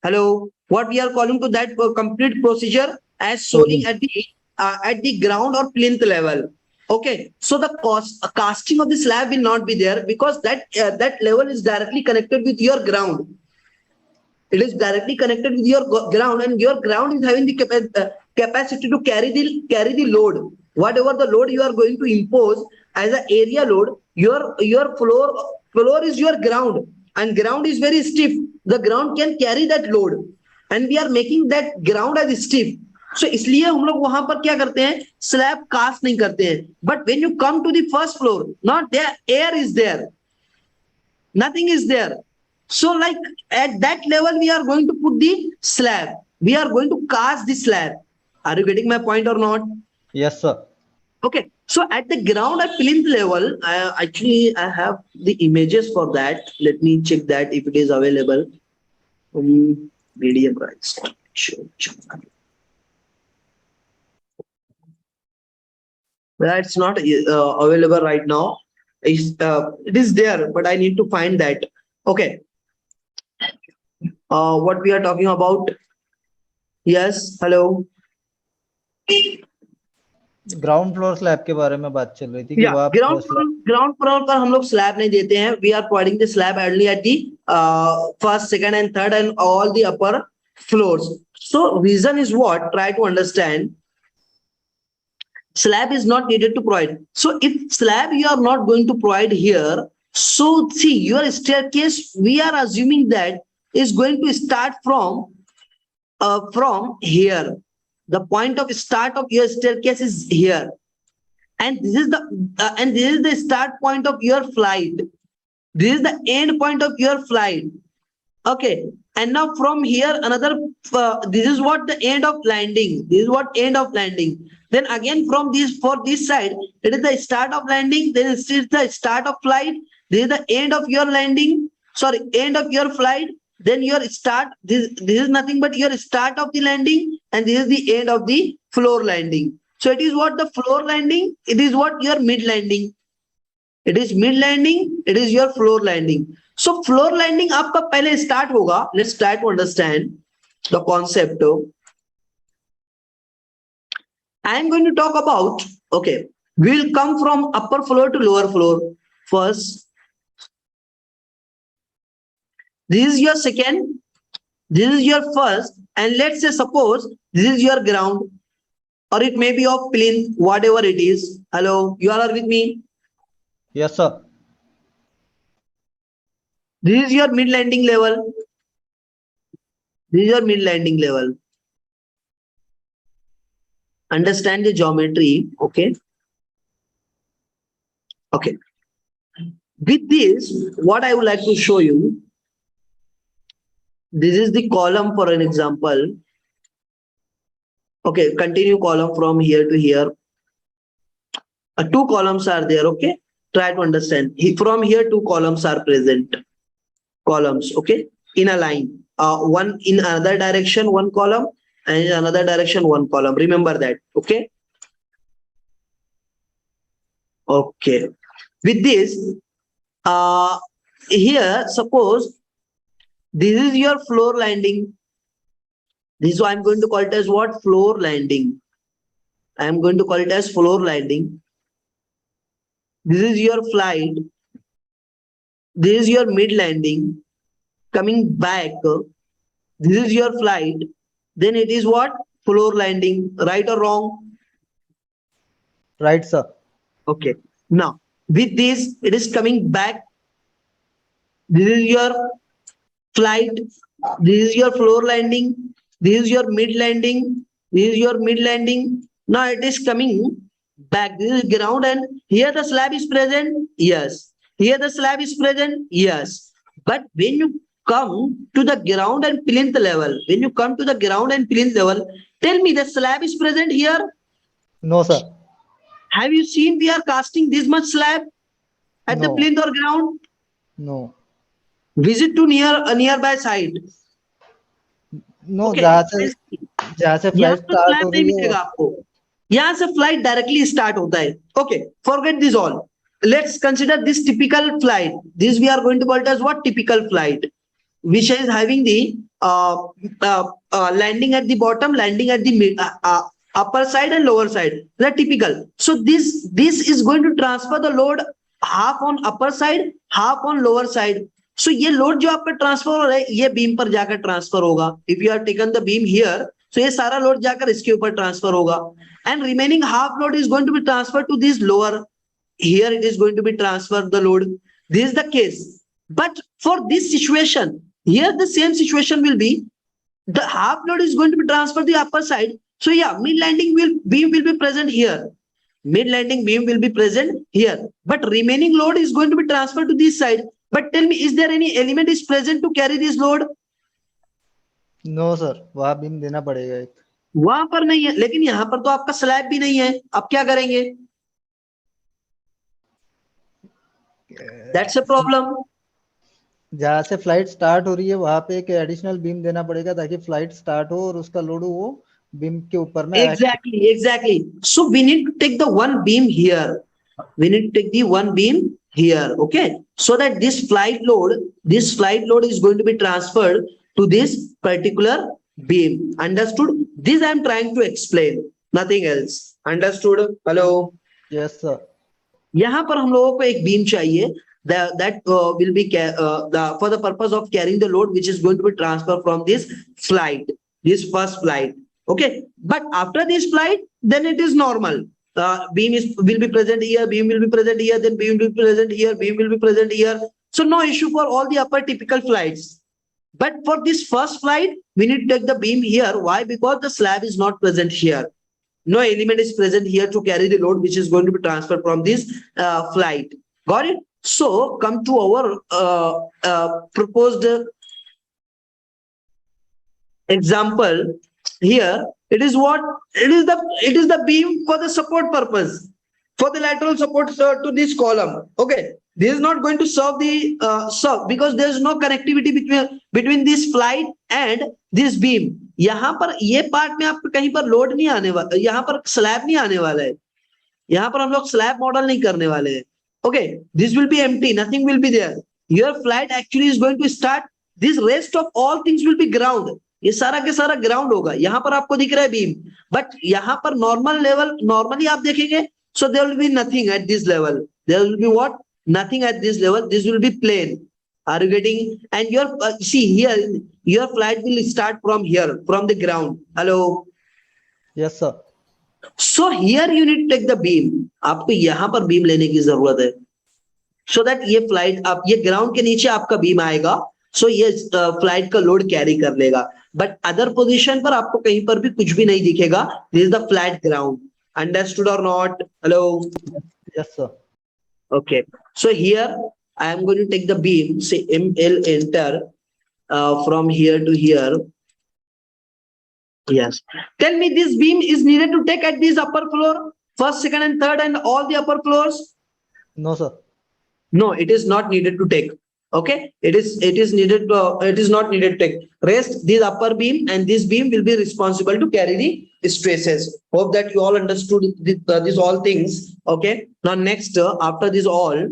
Hello, what we are calling to that complete procedure as soling at the ground or plinth level. Okay, so the casting of the slab will not be there because that level is directly connected with your ground. It is directly connected with your ground, and your ground is having the capacity to carry the load. Whatever the load you are going to impose as an area load, your floor is your ground, and ground is very stiff. The ground can carry that load, and we are making that ground as stiff. So इसलिए हम लोग वहां पर क्या करते हैं, slab cast नहीं करते हैं. But when you come to the first floor, not there, air is there, nothing is there. So like at that level, we are going to put the slab. We are going to cast the slab. Are you getting my point or not? Yes sir Okay. So at the ground at plinth level, actually I have the images for that. Let me check that if it is available. Medium price. Sure. That's not available right now. It is there, but I need to find that. Okay. What we are talking about? Yes. Hello. Ground floor slab के बारे में बात चल रही थी कि वो आप ग्राउंड फ्लोर पर हम लोग स्लैब नहीं देते हैं. We are providing the slab only at the first, second, and third, and all the upper floors. So reason is what? Try to understand. Slab is not needed to provide. So if slab you are not going to provide here, so see your staircase, we are assuming that is going to start from here. The point of start of your staircase is here, and this is the start point of your flight. This is the end point of your flight. Okay, and now from here another this is what the end of landing. This is what end of landing. Then again from this, for this side, it is the start of landing. Then it is the start of flight. This is the end of your landing. Sorry, end of your flight. Then your start. This is nothing but your start of the landing, and this is the end of the floor landing. So it is what the floor landing. It is what your mid landing. It is mid landing. It is your floor landing. So floor landing आपका पहले start होगा. Let's try to understand the concept. I am going to talk about, okay, we'll come from upper floor to lower floor first. This is your second, this is your first, and let's say suppose this is your ground, or it may be of plinth, whatever it is. Hello, you all are with me? Yes sir This is your mid landing level. This is your mid landing level. understand the geometry. Okay. Okay. With this, what I would like to show you, this is the column for an example. Okay, continue column from here to here. Two columns are there. Okay, try to understand. From here, two columns are present. Columns. Okay, in a line. One in another direction, one column, and in another direction, one column. Remember that. Okay. Okay. With this, here, suppose this is your floor landing. This is what I'm going to call it as what? Floor landing. I'm going to call it as floor landing. This is your flight. This is your mid landing. Coming back, this is your flight. Then it is what? Floor landing. Right or wrong? Right, sir. Okay. Now, with this, it is coming back. This is your flight. This is your floor landing. This is your mid landing. This is your mid landing. Now it is coming back. This is ground, and here the slab is present. Yes. Here the slab is present. Yes. But when you come to the ground and plinth level, tell me the slab is present here. No, sir. Have you seen we are casting this much slab at the No. plinth or ground? No. Visit to nearby site. No, Okay. जहाँ से यहाँ flight पर start slab हो नहीं रही है मिलेगा आपको, यहाँ से फ्लाइट डायरेक्टली स्टार्ट होता है. Okay, forget this all. Let's consider this typical flight. This we are going to call it as what? Typical flight, which is having the landing at the bottom, landing at the mid, upper side and lower side. The typical. So this is going to transfer the load half on upper side, half on lower side. So ये load जो आप पे transfer हो रहा है ये beam पर जाकर ट्रांसफर होगा. If you are taken the beam here, so ये सारा लोड जाकर इसके ऊपर ट्रांसफर होगा. And remaining half load is going to be transfer to this lower. Here it is going to be transferred the load. This is the case. But for this situation, here the same situation will be the half load is going to be transferred to the upper side. So yeah, mid landing beam will be present here. Mid landing beam will be present here. But remaining load is going to be transferred to this side. But tell me, is there any element is present to carry this load? No sir, वहां beam देना पड़ेगा एक. वहां पर नहीं है, लेकिन यहाँ पर तो आपका स्लैब भी नहीं है. अब क्या करेंगे? That's a problem. जहाँ से फ्लाइट स्टार्ट हो रही है वहां पे एक एडिशनल बीम देना पड़ेगा ताकि फ्लाइट स्टार्ट हो और उसका लोड वो बीम के ऊपर में. Exactly. So we need to take the one beam here. We need to take the one beam here. Okay. So that this flight load is going to be transferred to this particular beam. Understood? This I am trying to explain. Nothing else. Understood? Hello. Yes sir. यहाँ पर हम लोगों को एक beam चाहिए that will be for the purpose of carrying the load which is going to be transferred from this first flight. Okay, but after this flight, then it is normal. Beam will be present here, beam will be present here, then beam will be present here, beam will be present here. So no issue for all the upper typical flights. But for this first flight, we need to take the beam here. Why? Because the slab is not present here. No element is present here to carry the load which is going to be transferred from this flight. Got it? So come to our proposed example. Here it is what? It is the beam for the support purpose, for the lateral support to this column. Okay, this is not going to serve the because there is no connectivity between this flight and this beam. यहाँ पर ये part में आपको कहीं पर load नहीं आने वाला, यहाँ पर स्लैब नहीं आने वाला है. यहाँ पर हम लोग स्लैब मॉडल नहीं करने वाले हैं. Okay, this will be empty, nothing will be there. Your flight actually is going to start. This rest of all things will be ground. ये सारा के सारा ग्राउंड होगा. यहाँ पर आपको दिख रहा है बीम, बट यहाँ पर नॉर्मली आप देखेंगे, so there will be nothing at this level. There will be what? Nothing at this level. This will be plain. Are you getting? And your see here, your flight will start from here, from the ground. Hello. Yes sir. So here you need to take the beam. आपको यहाँ पर beam लेने की जरूरत है. So that ये flight आप ये ग्राउंड के नीचे आपका बीम आएगा. So ये फ्लाइट का लोड कैरी कर लेगा. बट अदर पोजीशन पर आपको कहीं पर भी कुछ भी नहीं दिखेगा. This is the flat ground. Understood और not? Hello. Yes, sir. Okay, so here I am going to take the beam, say ML enter from here to here. Yes. Tell me, this beam is needed to take at this upper floor, first, second, and third, and all the upper floors? No, sir. No, it is not needed to take. Okay, it is needed. It is not needed to take. Rest, this upper beam and this beam will be responsible to carry the stresses. Hope that you all understood these all things. Okay. Now next, after this all,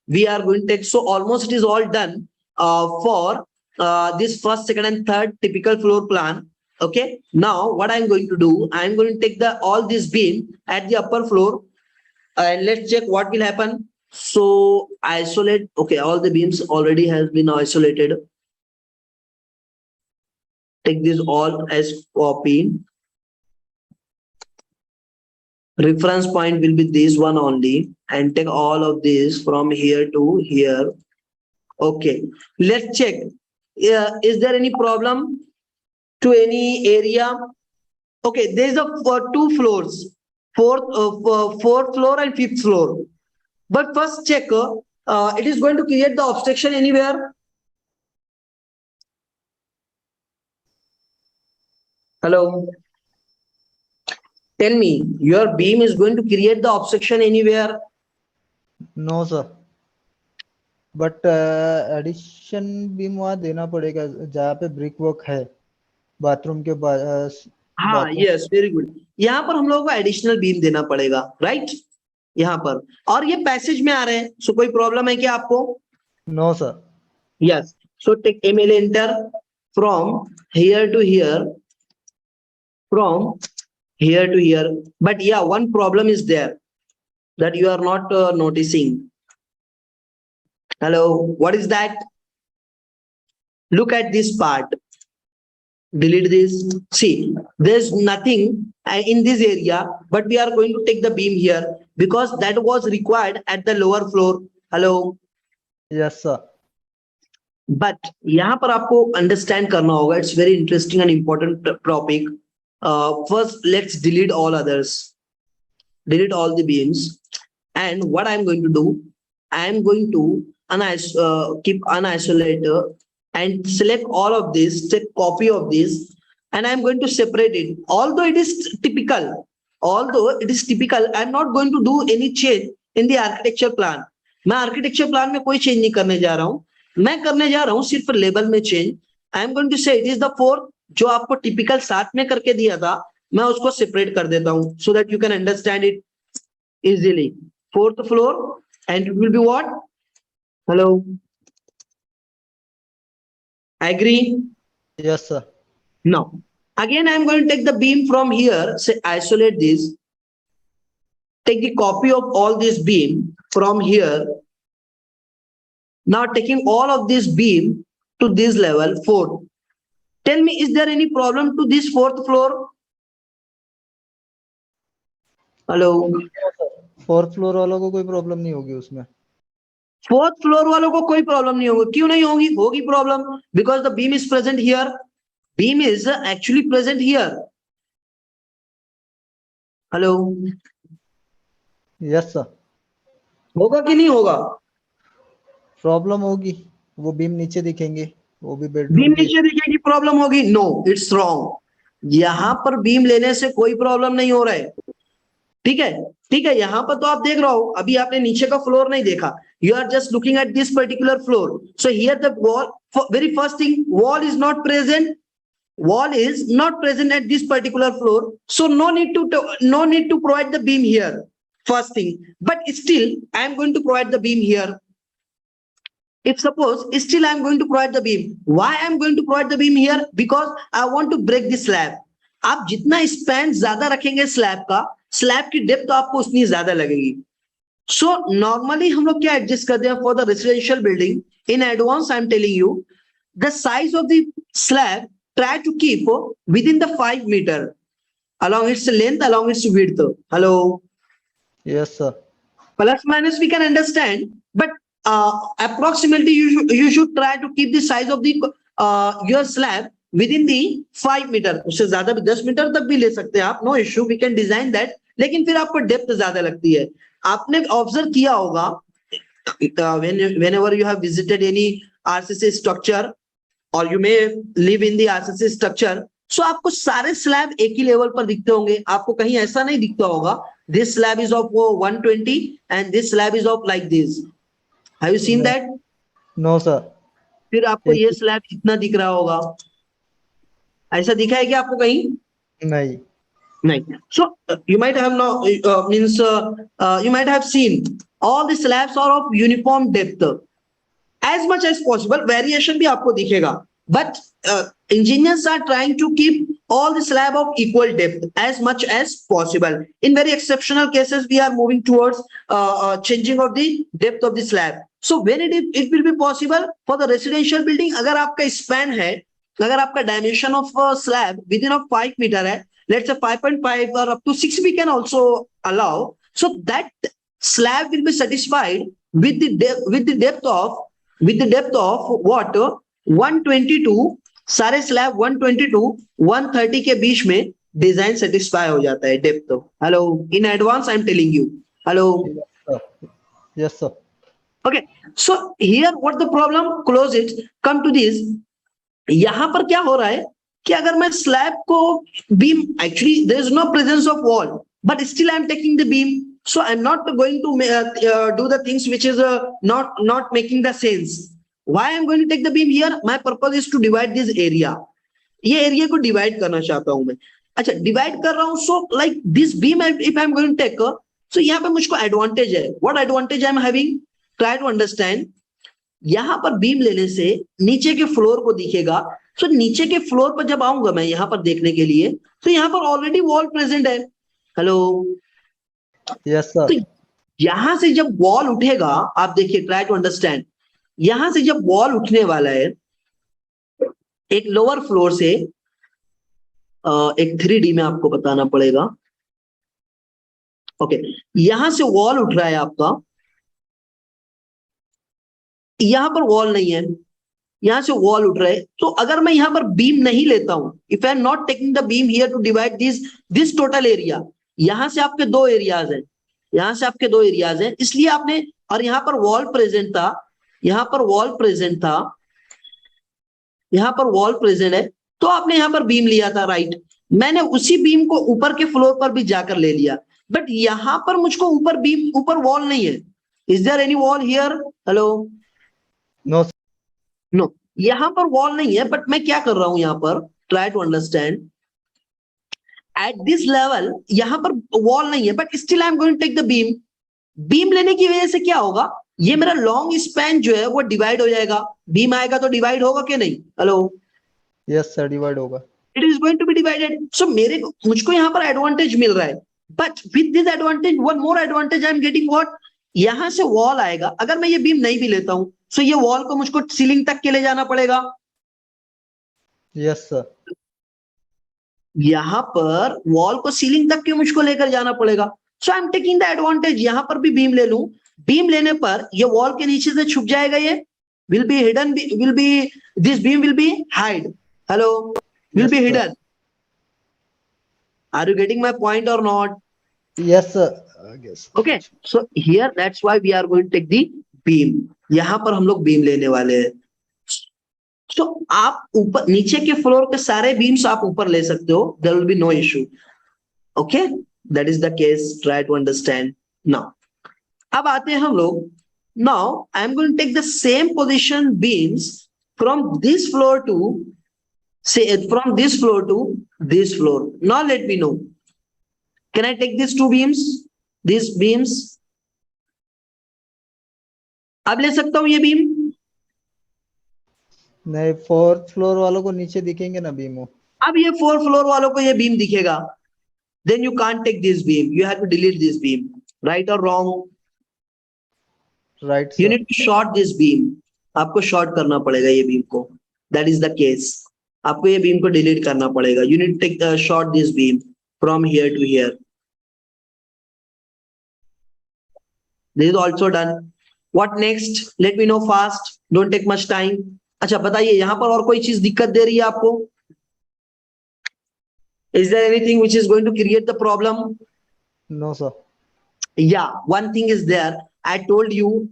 we are going to take. So almost it is all done for this first, second, and third typical floor plan. Okay. Now what I am going to do? I am going to take the all this beam at the upper floor. And let's check what will happen. So isolate. Okay, all the beams already has been isolated. Take this all as copy. Reference point will be this one only, and take all of this from here to here. Okay, let's check. Is there any problem to any area? Okay, there is a two floors, fourth floor and fifth floor. But first check, it is going to create the obstruction anywhere. Hello. Tell me, your beam is going to create the obstruction anywhere? No, sir. But addition beam वहाँ देना पड़ेगा जहाँ पे brick work है bathroom के हाँ, yes, very good. यहाँ पर हम लोगों को एडिशनल बीम देना पड़ेगा, राइट? यहाँ पर, और ये पैसेज में आ रहे हैं, सो कोई प्रॉब्लम है क्या आपको? No, sir. Yes. So take ML enter from here to here, from here to here. But yeah, one problem is there that you are not noticing. Hello, what is that? Look at this part. Delete this. See, there's nothing in this area, but we are going to take the beam here because that was required at the lower floor. Hello. Yes, sir. But यहाँ पर आपको understand करना होगा. It's very interesting and important topic. First, let's delete all others. Delete all the beams. And what I'm going to do, I am going to keep unisolator and select all of this, take copy of this, and I'm going to separate it. Although it is typical, I'm not going to do any change in the architecture plan. मैं architecture plan में कोई change नहीं करने जा रहा हूँ. मैं करने जा रहा हूँ सिर्फ लेबल में change. I am going to say it is the fourth जो आपको typical साथ में करके दिया था, मैं उसको separate कर देता हूँ so that you can understand it easily. Fourth floor, and it will be what? Hello. Agree? Yes, sir. Now, again, I'm going to take the beam from here, say isolate this, take the copy of all this beam from here. Now taking all of this beam to this level, fourth. Tell me, is there any problem to this fourth floor? Hello. Fourth floor वालों को कोई problem नहीं होगी उसमें. Fourth floor वालों को कोई problem नहीं होगी. क्यों नहीं होगी? होगी problem because the beam is present here. Beam is actually present here. Hello. Yes, sir. होगा कि नहीं होगा? Problem होगी. वो beam नीचे दिखेंगे. वो भी bedroom. बीम नीचे दिखेगी, प्रॉब्लम होगी? No, it's wrong. यहाँ पर बीम लेने से कोई प्रॉब्लम नहीं हो रहा है. ठीक है, ठीक है. यहाँ पर तो आप देख रहे हो, अभी आपने नीचे का फ्लोर नहीं देखा. You are just looking at this particular floor. So here the wall, very first thing, wall is not present. Wall is not present at this particular floor. So no need to provide the beam here. First thing, but still I am going to provide the beam here. If suppose still I am going to provide the beam. Why I am going to provide the beam here? Because I want to break the slab. आप जितना span ज्यादा रखेंगे slab का, slab की depth आपको उतनी ज्यादा लगेगी. सो नॉर्मली हम लोग क्या एडजस्ट करते हैं for the residential building. In advance I am telling you the size of the slab try to keep within the 5 meter along its length, along its width. Hello. Yes, sir. Plus minus we can understand, but approximately you should try to keep the size of the your slab within the 5 meter, उससे ज्यादा भी 10 metre तक भी ले सकते हैं आप, no issue, we can design that, लेकिन फिर आपको डेप्थ ज्यादा लगती है। आपने ऑब्जर्व किया होगा whenever you have visited any RCC structure or you may live in the RCC structure, so आपको सारे स्लैब एक ही लेवल पर दिखते होंगे, आपको कहीं ऐसा नहीं दिखता होगा this slab is of 120 and this slab is of like this, have you seen that? No sir. फिर आपको ये स्लैब इतना दिख रहा होगा, ऐसा दिखा है क्या आपको कहीं? नहीं। नहीं. So you might have you might have seen all the slabs are of uniform depth as much as possible, variation भी आपको दिखेगा, but engineers are trying to keep all the slab of equal depth as much as possible. In very exceptional cases we are moving towards changing of the depth of the slab. So when it will be possible for the residential building, अगर आपका span है, अगर आपका dimension of slab within of 5 meter है, let's say 5.5 or up to 6 we can also allow, so that slab will be satisfied with the depth of what 122, सारे slab 122 130 के बीच में design satisfy हो जाता है depth. Hello, in advance I am telling you. Hello, yes sir. Okay, so here what the problem, close it, come to this. यहां पर क्या हो रहा है कि अगर मैं स्लैब को beam, actually there is no presence of wall but still I am taking the beam, so I'm not going to do the things which is not making the sense. Why I'm going to take the beam here? My purpose is to divide this area. ये area को divide करना चाहता हूं मैं। अच्छा, divide कर रहा हूं, so like this beam if I am going to take, so यहाँ पे मुझको एडवांटेज है। What advantage I am having? Try to understand. यहाँ पर बीम लेने से नीचे के फ्लोर को दिखेगा, सो नीचे के फ्लोर पर जब आऊंगा मैं यहाँ पर देखने के लिए, तो यहाँ पर ऑलरेडी वॉल प्रेजेंट है। Hello, yes sir. तो यहां से जब वॉल उठेगा, आप देखिए, ट्राई टू अंडरस्टैंड, यहां से जब वॉल उठने वाला है एक लोअर फ्लोर से, एक 3D में आपको बताना पड़ेगा। ओके, यहां से वॉल उठ रहा है आपका, यहां पर वॉल नहीं है, यहां से वॉल उठ रहा है। तो अगर मैं यहां पर बीम नहीं लेता हूं, if I am not taking the beam here to divide this total area, यहां से आपके दो एरियाज हैं, यहां से आपके दो एरियाज हैं, इसलिए आपने, और यहां पर वॉल प्रेजेंट था, यहां पर वॉल प्रेजेंट था, यहां पर वॉल प्रेजेंट है, तो आपने यहां पर बीम लिया था, राइट। मैंने उसी बीम को ऊपर के फ्लोर पर भी जाकर ले लिया, बट यहां पर मुझको ऊपर बीम, ऊपर वॉल नहीं है। Is there any wall here? Hello, no no, यहां पर वॉल नहीं है, बट मैं क्या कर रहा हूं यहां पर, try to understand, at this level यहां पर वॉल नहीं है, but still I am going to take the beam. Beam लेने की वजह से क्या होगा, ये मेरा लॉन्ग स्पैन जो है वो डिवाइड हो जाएगा। बीम आएगा तो डिवाइड होगा कि नहीं? हेलो, यस सर, डिवाइड होगा। It is going to be divided. So मुझको यहाँ पर एडवांटेज मिल रहा है, but with this advantage one more advantage I am getting what, यहां से वॉल आएगा, अगर मैं ये बीम नहीं भी लेता हूं, सो ये वॉल को मुझको सीलिंग तक के ले जाना पड़ेगा। Yes sir. यहां पर वॉल को सीलिंग तक के मुझको लेकर जाना पड़ेगा। So I am taking the advantage, यहां पर भी बीम ले लूं, बीम लेने पर ये वॉल के नीचे से छुप जाएगा, ये will be hidden, will be, this beam will be hide. Hello, will be hidden. Are you getting my point और not? Yes sir. Okay, so here that's why we are going to take the beam. यहां पर हम लोग beam लेने वाले हैं। तो आप ऊपर नीचे के फ्लोर के सारे बीम्स आप ऊपर ले सकते हो, there will be no issue. Okay, that is the case, try to understand now. अब आते हैं हम लोग, now I am going to take the same position beams from this floor to, say from this floor to this floor. Now let me know, can I take these two beams, these beams? अब ले सकता हूं ये beam? नहीं, 4th floor वालों को नीचे दिखेंगे ना बीम वो। अब ये 4th फ्लोर वालों को ये बीम दिखेगा, then you can't take this beam, you have to delete this beam, right or wrong? Right You sir. need to short this beam, आपको शॉर्ट करना पड़ेगा ये बीम को, that is the case। आपको ये बीम को delete करना पड़ेगा, you need to take short this beam from here to here. This is also done. What next? Let me know fast, don't take much time. अच्छा बताइए यहाँ पर और कोई चीज दिक्कत दे रही है आपको? Is there anything which is going to create the problem? No sir. Yeah, one thing is there. I told you,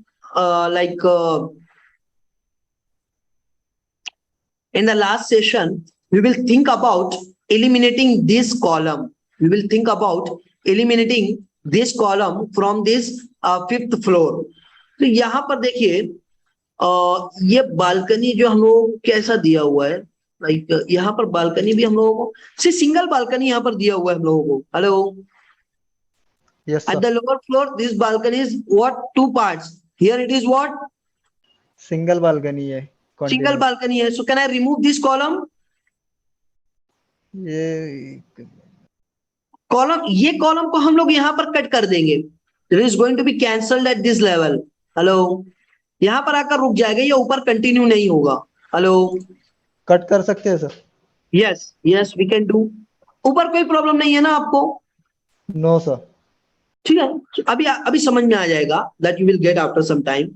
in the last session, we will think about eliminating this column. We will think about eliminating this column from this fifth floor. तो यहाँ पर देखिए ये balcony जो हम लोग कैसा दिया हुआ है, लाइक यहाँ पर बालकनी भी हम लोगों को सिंगल बालकनी यहाँ पर दिया हुआ है हम लोगों को. Hello. Yes At sir. the lower floor, this balcony is what? Two parts. Here it is what? Single balcony है. Single Continue. balcony है. So can I remove this column? ये Column, ये column को हम लोग यहाँ पर कट कर देंगे. It is going to be cancelled at this level. Hello. यहाँ पर आकर रुक जाएगा, ये ऊपर कंटिन्यू नहीं होगा. हेलो. कट कर सकते हैं sir. Yes, yes, we can do. ऊपर कोई प्रॉब्लम नहीं है ना आपको? No sir. ठीक है. अभी अभी समझ में आ जाएगा. That you will get after some time.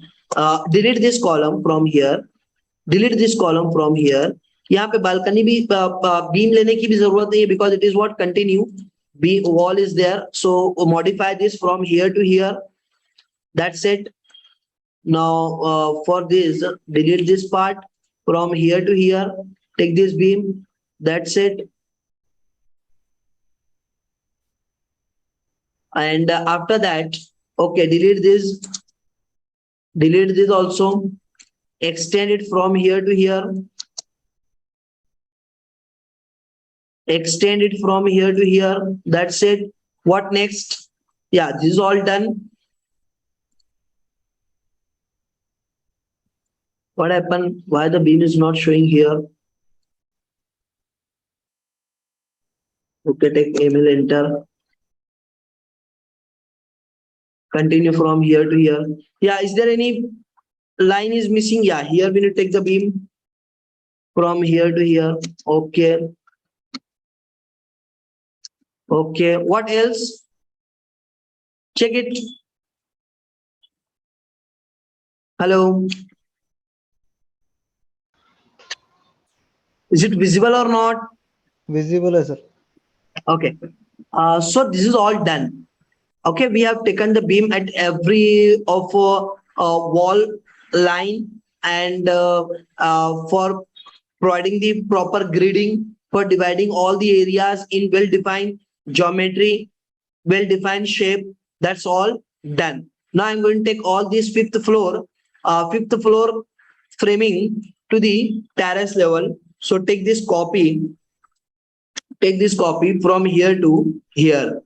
Delete this column from here. Delete this column from here. यहाँ पे बालकनी भी बीम लेने की भी जरूरत नहीं है because it is what continue. B wall is there. So modify this from here to here. That's it. Now for this, delete this part from here to here. Take this beam. That's it. And after that, okay, delete this. Delete this also. Extend it from here to here. Extend it from here to here. That's it. What next? Yeah, this is all done. What happened? Why the beam is not showing here? Okay, take email, enter. Continue from here to here. Yeah, is there any line is missing? Yeah, here we need to take the beam from here to here. Okay. Okay, what else? Check it. Hello. Is it visible or not? Visible है sir. Okay. So this is all done. Okay, we have taken the beam at every of wall line and for providing the proper gridding, for dividing all the areas in well-defined geometry, well-defined shape. That's all done. Now I'm going to take all this fifth floor framing to the terrace level. So take this copy from here to here.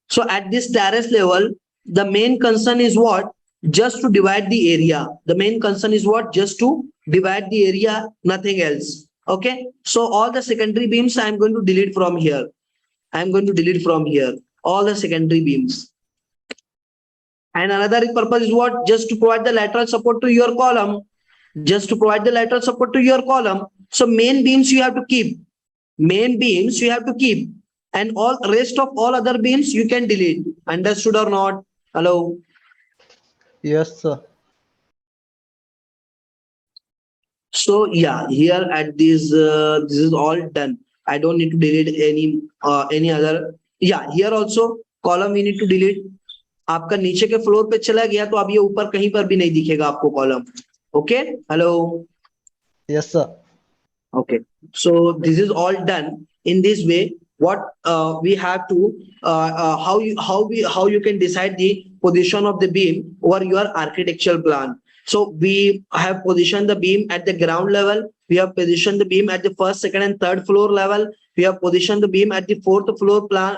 So at this terrace level, the main concern is what? Just to divide the area. The main concern is what? Just to divide the area, nothing else. Okay. So all the secondary beams I'm going to delete from here. I'm going to delete from here all the secondary beams. And another purpose is what? Just to provide the lateral support to your column. Just to provide the lateral support to your column. So main beams you have to keep. Main beams you have to keep. And all rest of all other beams you can delete. Understood or not? Hello. Yes sir. So yeah, here at this this is all done. I don't need to delete any other. Yeah, here also column we need to delete. आपका नीचे के floor पे चला गया तो अब ये ऊपर कहीं पर भी नहीं दिखेगा आपको column. Okay. Hello. Yes sir. Okay, so this is all done in this way. What we have to how you can decide the position of the beam over your architectural plan. So we have positioned the beam at the ground level. We have positioned the beam at the first, second, and third floor level. We have positioned the beam at the fourth floor plan,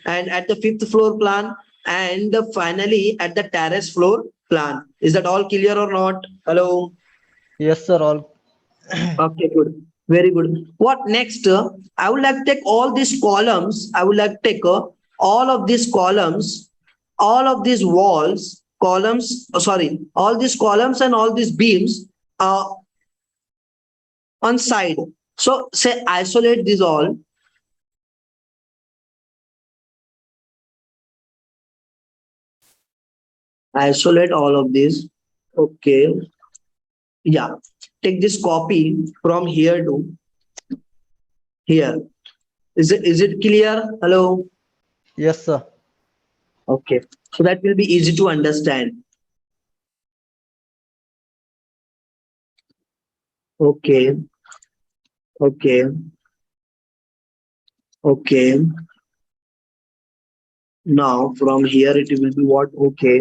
and at the fifth floor plan, and finally at the terrace floor plan. Is that all clear or not? Hello. Yes sir. All. Okay, good. Very good. What next? I would like to take all these columns. I would like to take all of these columns, all of these walls, columns, all these columns and all these beams on side. So say isolate these all. Isolate all of these. Okay. Yeah. take this copy from here to here. Is it clear? Hello? Yes, sir. Okay. So that will be easy to understand. Okay. Okay. Okay. Now from here it will be what? Okay.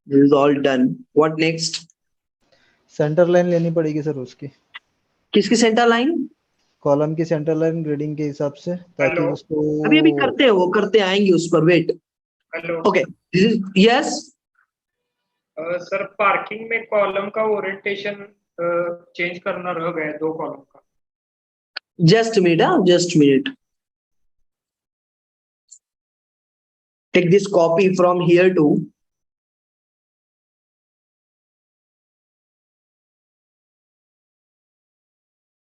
This is all done. What next? Centre line लेनी पड़ेगी sir उसकी, किसकी centre line? Column की centre line grading के हिसाब से, ताकि hello. उसको अभी करते हैं, वो करते आएंगे उस पर, wait. Hello okay. Yes. Sir, parking में कॉलम का ओरिएंटेशन चेंज करना रह गया है, 2 कॉलम का। Just a minute. Just a minute. Take this copy from here to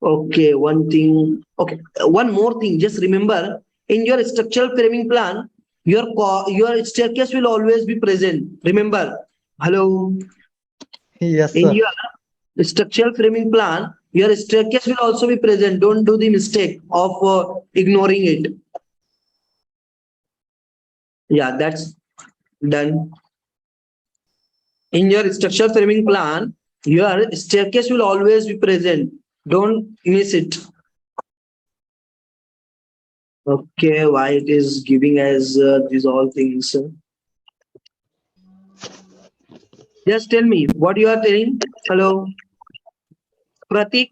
okay. One thing. Okay. One more thing. Just remember, in your structural framing plan, your staircase will always be present. Remember. Hello. Yes In sir, your structural framing plan, your staircase will also be present. Don't do the mistake of ignoring it. Yeah, that's done. In your structural framing plan, your staircase will always be present. Don't miss it. Okay, why it is giving as these all things? Just tell me what you are telling. Hello, Pratik.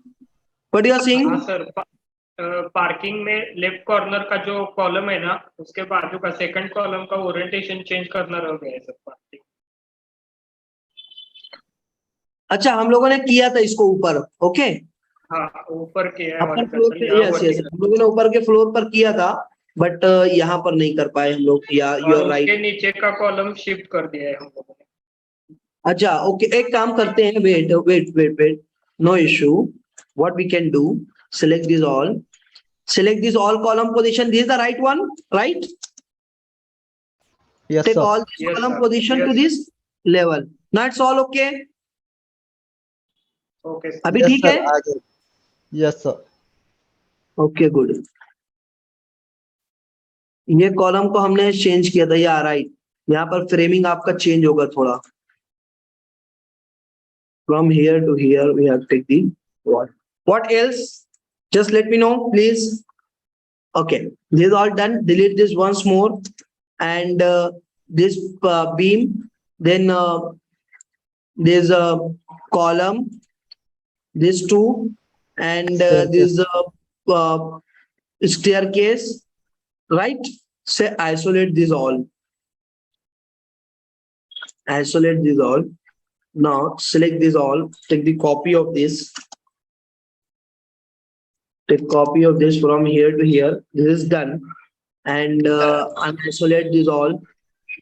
What you are saying? हाँ sir, parking में left corner का जो column है ना, उसके बाजू का second column का ओरिएंटेशन चेंज करना रह गया है सर पार्किंग। अच्छा, हम लोगों ने किया था इसको ऊपर. ओके. हाँ, ऊपर के है अपर फ्लोर पे. यस यस, हम लोगों ने ऊपर के फ्लोर पर किया था, बट यहाँ पर नहीं कर पाए हम लोग. या यू आर राइट. उसके नीचे का कॉलम शिफ्ट कर दिया है हम लोगों ने। अच्छा, ओके. एक काम करते हैं. Wait wait wait wait. No issue. What we can do? Select this all. Select this all column position. This is the right one, right? Yes Take sir, all this Yes, column sir. position to Yes. this level. Now it's all okay. Okay sir. अभी yes ठीक sir, है. आगे, yes sir, Okay, good. ये column को हमने change किया था. या राइट, यहाँ पर फ्रेमिंग आपका चेंज होगा थोड़ा. From here to here we have to take the what? What else? Just let me know, please. Okay, this is all done. Delete this once more, and this beam. Then there's a column. This two, and this staircase. Right? Say isolate this all. Isolate this all. Now select this all. Take the copy of this. Take copy of this from here to here. This is done, and unisolate this all.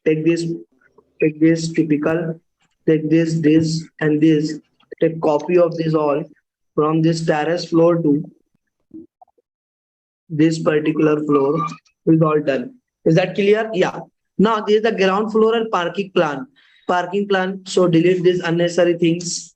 Take this typical. Take this, and this. Take copy of this all from this terrace floor to this particular floor. Is all done. Is that clear? Yeah. Now this is the ground floor and parking plan. Parking plan. So delete these unnecessary things.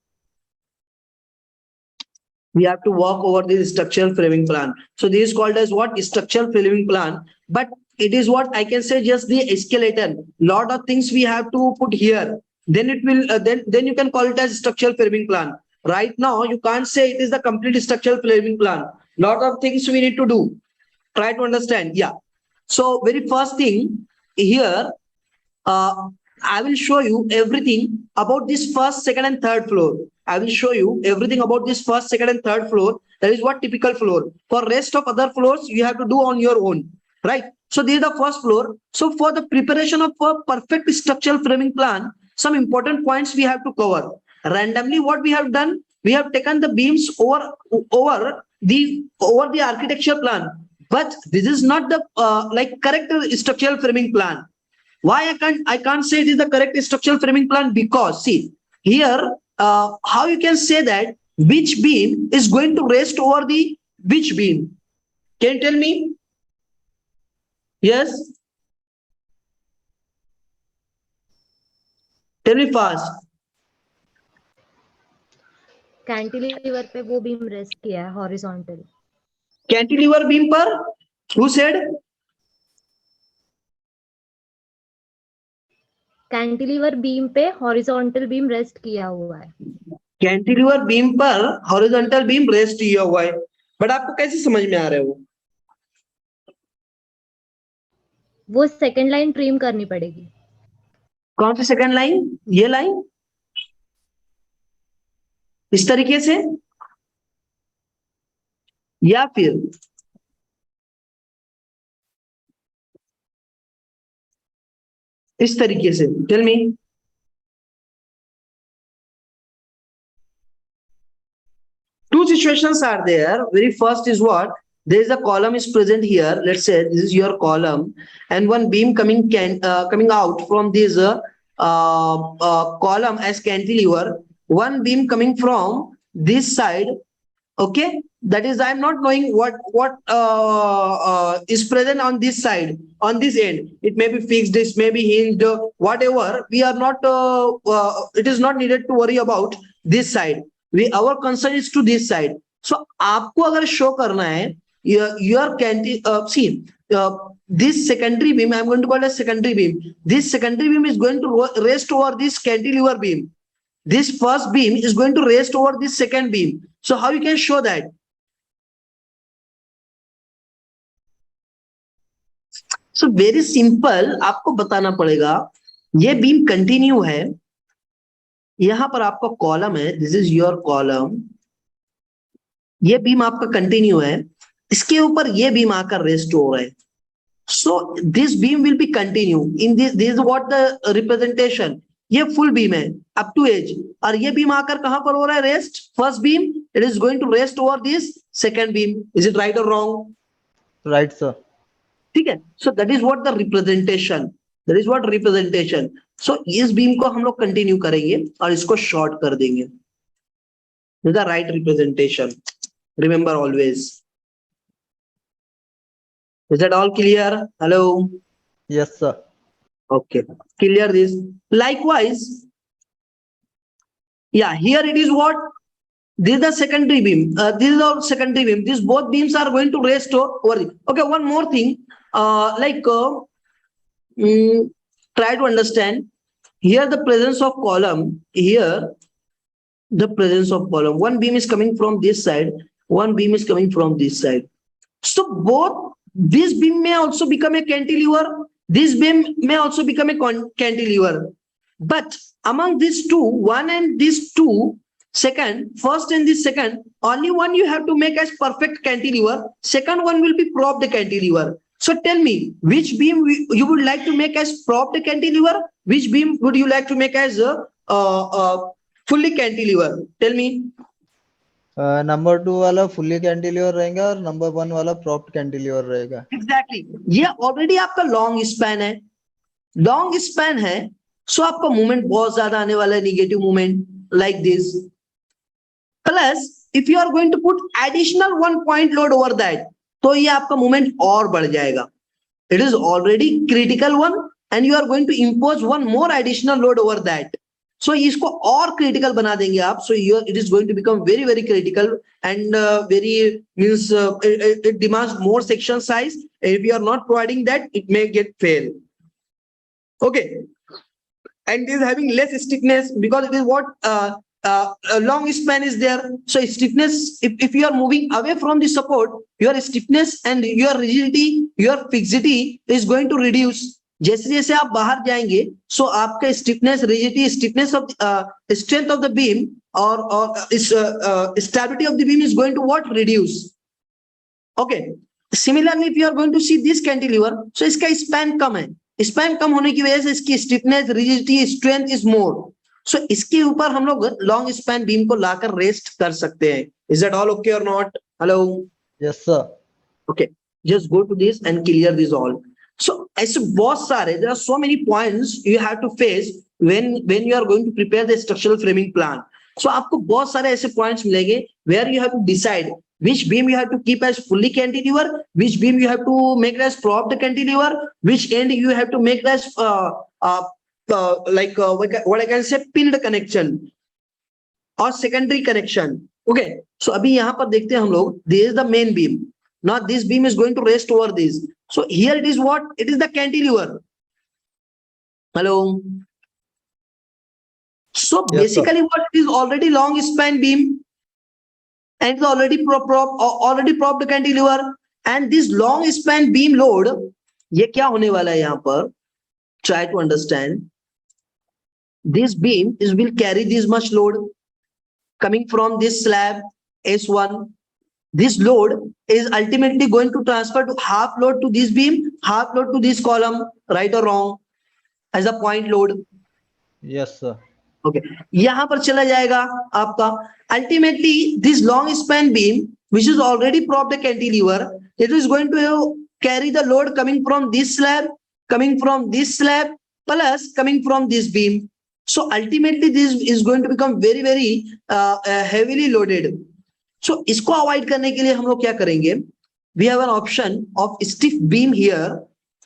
We have to work over this structural framing plan. So this is called as what? Structural framing plan. But it is what I can say, just the skeleton. Lot of things we have to put here. Then it will then you can call it as structural framing plan. Right now you can't say it is the complete structural framing plan. Lot of things we need to do. Try to understand. Yeah. So very first thing here, I will show you everything about this first, second, and third floor. I will show you everything about this first, second, and third floor. That is what typical floor. For rest of other floors, you have to do on your own, right? So this is the first floor. So for the preparation of a perfect structural framing plan, some important points we have to cover. Randomly, what we have done, we have taken the beams over the architecture plan. But this is not the correct structural framing plan. Why I can't say it is the correct structural framing plan? Because see here, how you can say that which beam is going to rest over the which beam? Can you tell me? Yes. Tell me fast. Cantilever पे वो beam rest किया है horizontal. Cantilever beam पर who said? Cantilever beam पे horizontal beam rest किया हुआ है. Cantilever beam पर हॉरिजॉन्टल बीम रेस्ट किया हुआ है. बट आपको कैसे समझ में आ रहा है वो सेकंड लाइन ट्रिम करनी पड़ेगी. कौन सी सेकंड लाइन? ये लाइन इस तरीके से, या फिर इस तरीके से? Tell me. Two situations are there. Very first is what? There is a column is present here. Let's say this is your column, and one beam coming out from this column as cantilever. One beam coming from this side. Okay, that is, I'm not knowing what is present on this side, on this end. It may be fixed, this may be hinged, whatever. We are not. It is not needed to worry about this side. Our concern is to this side. So आपको अगर show करना है your see this secondary beam, I'm going to call it a secondary beam. This secondary beam is going to rest over this cantilever beam. This first beam is going to rest over this second beam. So how you can show that? So very simple, आपको बताना पड़ेगा. ये beam continue है. यहां पर आपका column है. This is your column. ये बीम आपका कंटिन्यू है. इसके ऊपर ये बीम आकर रेस्ट हो रहा है. So this beam will be continue in this is what the representation. ये फुल बीम है अप टू एज, और ये बीम आकर कहां पर हो रहा है rest? First beam, it is going to rest over this second beam. Is it right और रॉन्ग? Right sir. ठीक है. So that is what the representation. That is what representation. So इस बीम को हम लोग कंटिन्यू करेंगे और इसको शॉर्ट कर देंगे. The right representation. Remember always. Is that all clear? Hello. Yes sir. Okay, clear this. Likewise, yeah, here it is what? This is the secondary beam. This is our secondary beam. These both beams are going to rest over it. Okay, one more thing. Try to understand. Here the presence of column. Here the presence of column. One beam is coming from this side. One beam is coming from this side. So both this beam may also become a cantilever. This beam may also become a cantilever. But among these two, one and these two, first and this second, only one you have to make as perfect cantilever. Second one will be propped cantilever. So tell me, which beam you would like to make as propped cantilever? Which beam would you like to make as fully cantilever? Tell me. Number 2 वाला fully cantilever रहेगा और number 1 वाला propped cantilever रहेगा. Exactly. ये already आपका long span है. Long span है, so आपका मूवमेंट बहुत ज्यादा आने वाला है. Negative movement like this. Plus if you are going to put additional 1 point load over that, तो ये आपका मूवमेंट और बढ़ जाएगा. It is already critical one and you are going to impose 1 more additional load over that. So इसको और critical बना देंगे आप. So it is going to become very very critical and very means it demands more section size. If you are not providing that, it may get fail. Okay, and it is having less stiffness because it is what a long span is there. So stiffness, if you are moving away from the support, your stiffness and your rigidity, your fixity is going to reduce. जैसे जैसे आप बाहर जाएंगे, so आपका stiffness, rigidity, stiffness of strength of the beam और stability of the beam is going to what? Reduce. Okay. Similarly if you are going to see this cantilever, so इसका span कम है. Span कम होने की वजह से इसकी stiffness, rigidity, strength is more. So इसके ऊपर हम लोग लॉन्ग स्पैन बीम को लाकर रेस्ट कर सकते हैं. इज दैट ऑल ओके और not? Hello. Yes sir. Okay, just go to this end clear this all. So ऐसे बहुत सारे, there are so many points you have to face when you are going to prepare the structural framing plan. So आपको बहुत सारे ऐसे points मिलेंगे where you have to decide which beam you have to keep as fully cantilever, which beam you have to make as propped cantilever, which end you have to make as what I can say pinned connection. और secondary connection. Okay, so अभी यहाँ पर देखते हैं हम लोग, this is the main beam. Now this beam is going to rest over this. So here it is what? It is the cantilever. Hello. So Yes, sir. basically what is already long span beam and it's already already propped cantilever, and this long span beam load, ये क्या होने वाला है यहाँ पर? Try to understand. This beam is will carry this much load coming from this slab S1. This load is ultimately going to transfer to half load to this beam, half load to this column, right or wrong, as a point load. Yes, sir. Okay, यहां पर चला जाएगा आपका. Ultimately this long span beam which is already propped cantilever, it is going to carry the load coming from this slab, coming from this slab, plus coming from this beam. So ultimately this is going to become very very heavily loaded. So इसको avoid करने के लिए हम लोग क्या करेंगे? We have an option of stiff beam here,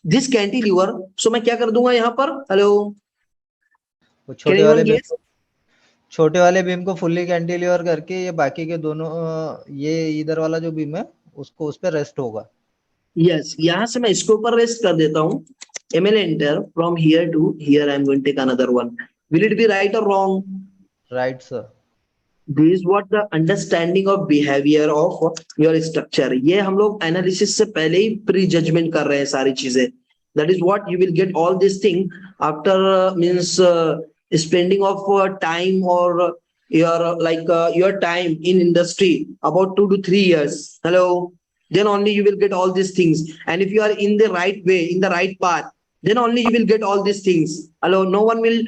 this cantilever. सो मैं क्या कर दूंगा यहाँ पर? हेलो, वो कैन एनीवन गेस? छोटे वाले बीम को फुल्ली कैंटिलीवर करके ये बाकी के दोनों ये इधर वाला जो बीम है उसको उस पे रेस्ट होगा. यस, यहां से मैं इसके ऊपर रेस्ट कर देता हूं. ML enter from here to here. I am going to take another one. Will it be right or wrong? Right sir. This is what the understanding of behavior of your structure. ये हम लोग analysis से पहले ही pre judgement कर रहे हैं सारी चीजें. That is what you will get all this thing after means spending of time or your time in industry about 2 to 3 years. Hello, then only you will get all these things. And if you are in the right way, in the right path, then only you will get all these things. Hello, no one will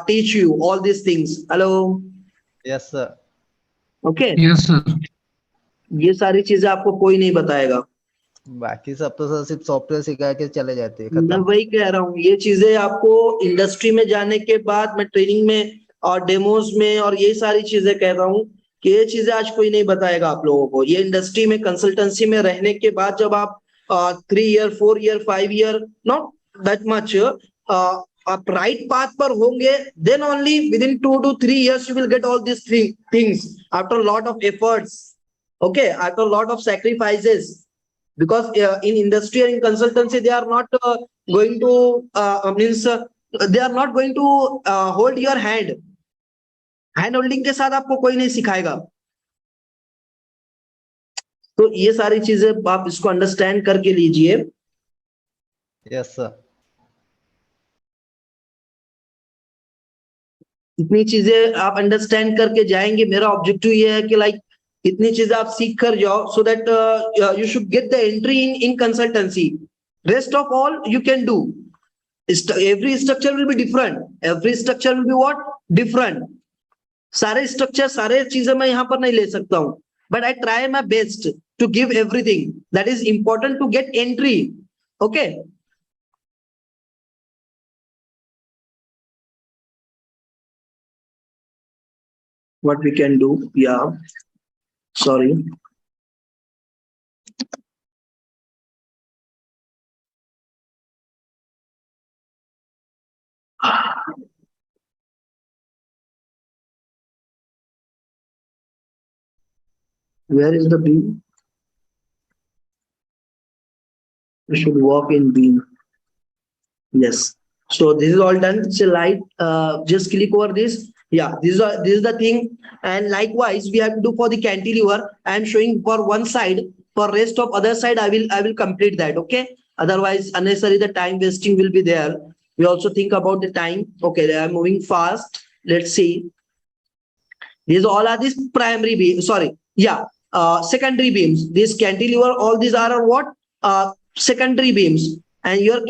teach you all these things. Hello. Yes sir. Okay, yes sir. ये सारी चीजें आपको कोई नहीं बताएगा. बाकी सब तो सर सिर्फ सॉफ्टवेयर सिखा के चले जाते हैं. मैं खत्म. वही कह रहा हूँ, ये चीजें आपको इंडस्ट्री में जाने के बाद, मैं ट्रेनिंग में और डेमोज में और ये सारी चीजें कह रहा हूँ कि ये चीजें आज कोई नहीं बताएगा आप लोगों को. ये इंडस्ट्री में कंसल्टेंसी में रहने के बाद जब आप 3 year 4 year 5 year, not that much, आप राइट पाथ पर होंगे, then only within 2 to 3 years you will get all these things after a lot of efforts. Okay, after a lot of sacrifices, because in industry and in consultancy they are not going to they are not going to hold your hand. Hand holding के साथ आपको कोई नहीं सिखाएगा. तो ये सारी चीजें आप इसको अंडरस्टैंड करके लीजिए. Yes sir. इतनी चीजें आप अंडरस्टैंड करके जाएंगे. मेरा ऑब्जेक्टिव ये है कि लाइक इतनी चीजें आप सीख कर जाओ, so that you should get the entry in consultancy. Rest of all you can do. Every structure will be different. Every structure will be what? Different. सारे स्ट्रक्चर, सारे चीजें मैं यहाँ पर नहीं ले सकता हूँ, but I try my best to give everything that is important to get entry. Okay, what we can do? Yeah, sorry. Where is the beam? We should walk in beam. Yes. So this is all done. So light, just click over this. Yeah, this is the thing. And likewise, we have to do for the cantilever. I am showing for one side. For rest of other side, I will complete that. Okay. Otherwise, unnecessary the time wasting will be there. We also think about the time. Okay, they are moving fast. Let's see. These all are these primary beams. Sorry. Yeah. Secondary beams. This cantilever, all these are what? Secondary beams. And your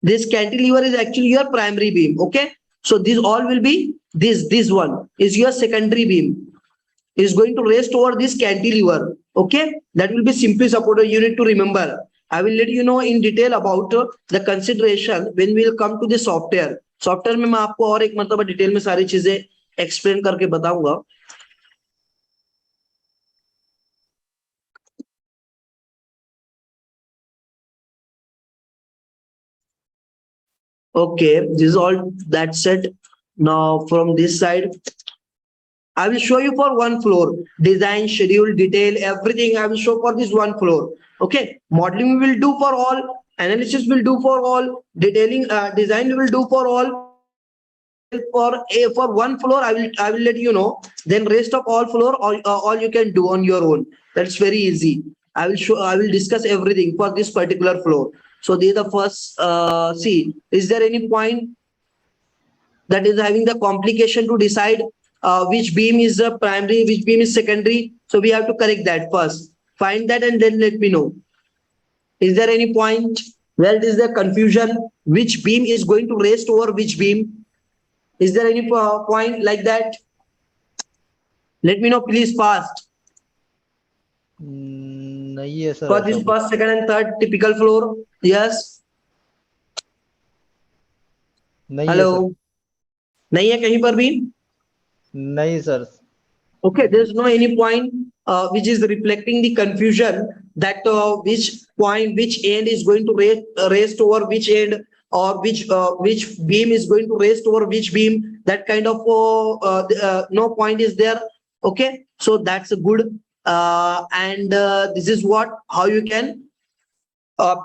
this cantilever is actually your primary beam. Okay. So these all will be this one is your secondary beam. Is going to rest over this cantilever. Okay. That will be simply supported. You need to remember. I will let you know in detail about the consideration when we will come to the software. Software में मैं आपको और एक मतलब detail में सारी चीजें explain करके बताऊंगा. Okay, this is all that said. Now from this side, I will show you for one floor. Design, schedule, detail, everything I will show for this one floor. Okay. Modeling we will do for all. Analysis will do for all. Detailing, design we will do for all. For one floor, I will let you know. Then rest of all floor, all you can do on your own. That's very easy. I will discuss everything for this particular floor. So this is the first. See, is there any point that is having the complication to decide which beam is the primary, which beam is secondary? So we have to correct that first. Find that and then let me know. Is there any point where is the confusion? Which beam is going to rest over which beam? Is there any point like that? Let me know, please, fast. नहीं है sir For ऐसा this कुछ। first, second, and third typical floor, yes. नहीं है Hello. Sir नहीं है कहीं पर भी? नहीं sir Okay, there's no any point which is reflecting the confusion that which point, which end is going to rest over which end, or which beam is going to rest over which beam. That kind of no point is there. Okay, so that's a good and this is how you can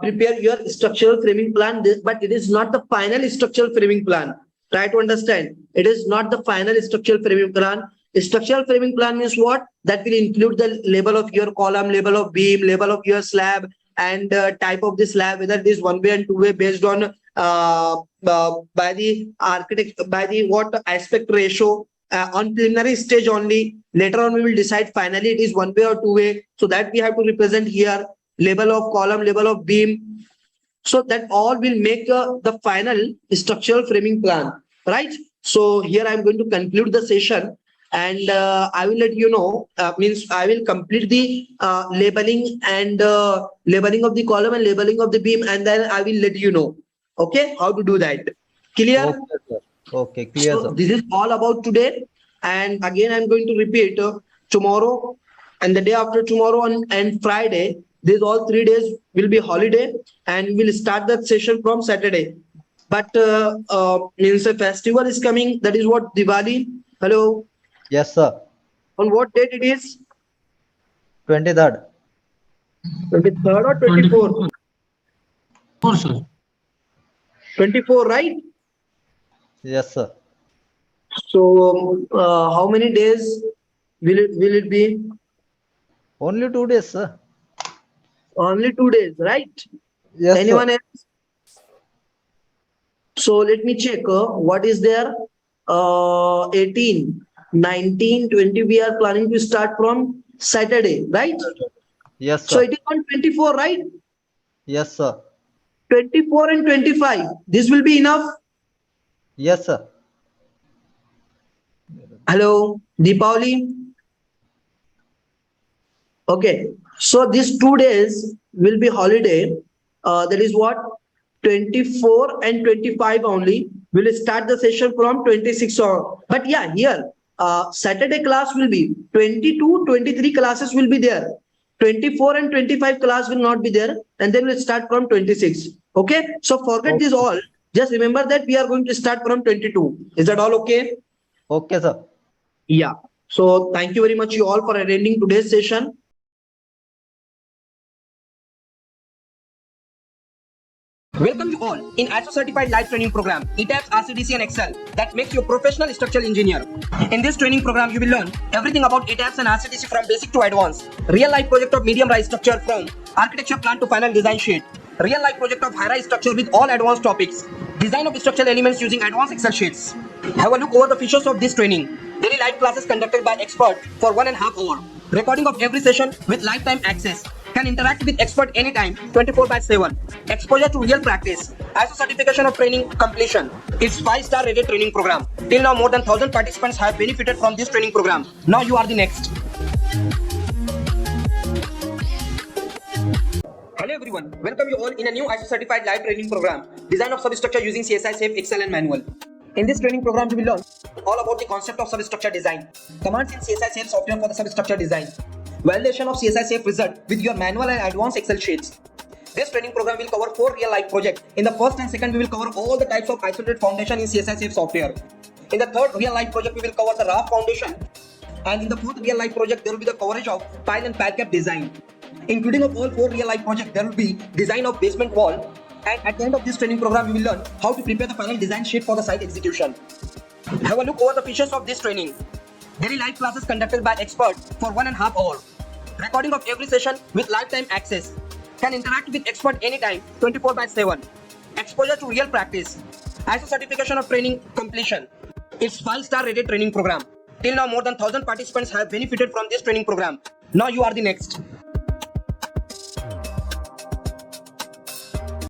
prepare your structural framing plan, but it is not the final structural framing plan. Try to understand. It is not the final structural framing plan. Structural framing plan means what? That will include the label of your column, label of beam, label of your slab, and type of the slab, whether it is one way and two way based on by the architect, by the what aspect ratio. On preliminary stage only. Later on, we will decide finally it is one way or two way. So that we have to represent here. Label of column, label of beam. So that all will make the final structural framing plan, right? So here I'm going to conclude the session, and I will let you know, means I will complete the labeling and labeling of the column and labeling of the beam, and then I will let you know, okay, how to do that. Clear? Okay sir. Okay, clear So sir. this is all about today, and again I'm going to repeat tomorrow and the day after tomorrow and Friday. These all 3 days will be holiday, and we will start that session from Saturday. But means a festival is coming. That is what, Diwali. Hello. Yes sir. On what date it is? 23rd. 23rd or 24th? 24, right? Yes sir. So how many days will it be? Only 2 days sir. Only 2 days, right? Yes Anyone sir. else? So let me check what is there. 18, 19, 20 we are planning to start from Saturday, right? Yes So sir. it is on 24, right? Yes sir. 24 and 25. This will be enough. Yes sir. Hello, Deepavali. Okay, so these 2 days will be holiday. That is what? 24 and 25 only. We'll start the session from 26 on. But yeah, here Saturday class will be 22, 23 classes will be there. 24 and 25 class will not be there, and then we'll start from 26. Okay, so forget this all. Just remember that we are going to start from 22. Is that all okay? Okay sir. Yeah. So thank you very much you all for attending today's session. Welcome you all in ISO certified live training program, Etabs, Rcdc and Excel that makes you a professional structural engineer. In this training program, you will learn everything about Etabs and Rcdc from basic to advanced. Real life project of medium rise structure from architecture plan to final design sheet. Real life project of high rise structure with all advanced topics. Design of structural elements using advanced Excel sheets. Have a look over the features of this training. Daily live classes conducted by expert for 1.5 hours. Recording of every session with lifetime access. Can interact with expert anytime, 24/7. Exposure to real practice. ISO certification of training completion. It's 5-star rated training program. Till now, more than 1,000 participants have benefited from this training program. Now you are the next. Hello everyone, welcome you all in a new ISO certified live training program. Design of substructure using CSI Safe, Excel and manual. In this training program, you will learn all about the concept of substructure design. Commands in CSI Safe software for the substructure design. Validation of CSI Safe result with your manual and advanced Excel sheets. This training program will cover 4 real life projects. In the first and second, we will cover all the types of isolated foundation in CSI Safe software. In the third real life project, we will cover the raft foundation. And in the fourth real life project, there will be the coverage of pile and pile cap design. Including of all 4 real life projects, there will be design of basement wall. And at the end of this training program, we will learn how to prepare the final design sheet for the site execution. Have a look over the features of this training. Daily live classes conducted by experts for 1.5 hours. Recording of every session with lifetime access. Can interact with expert anytime, 24/7. Exposure to real practice. ISO certification of training completion. It's 5-star rated training program. Till now, more than 1,000 participants have benefited from this training program. Now you are the next.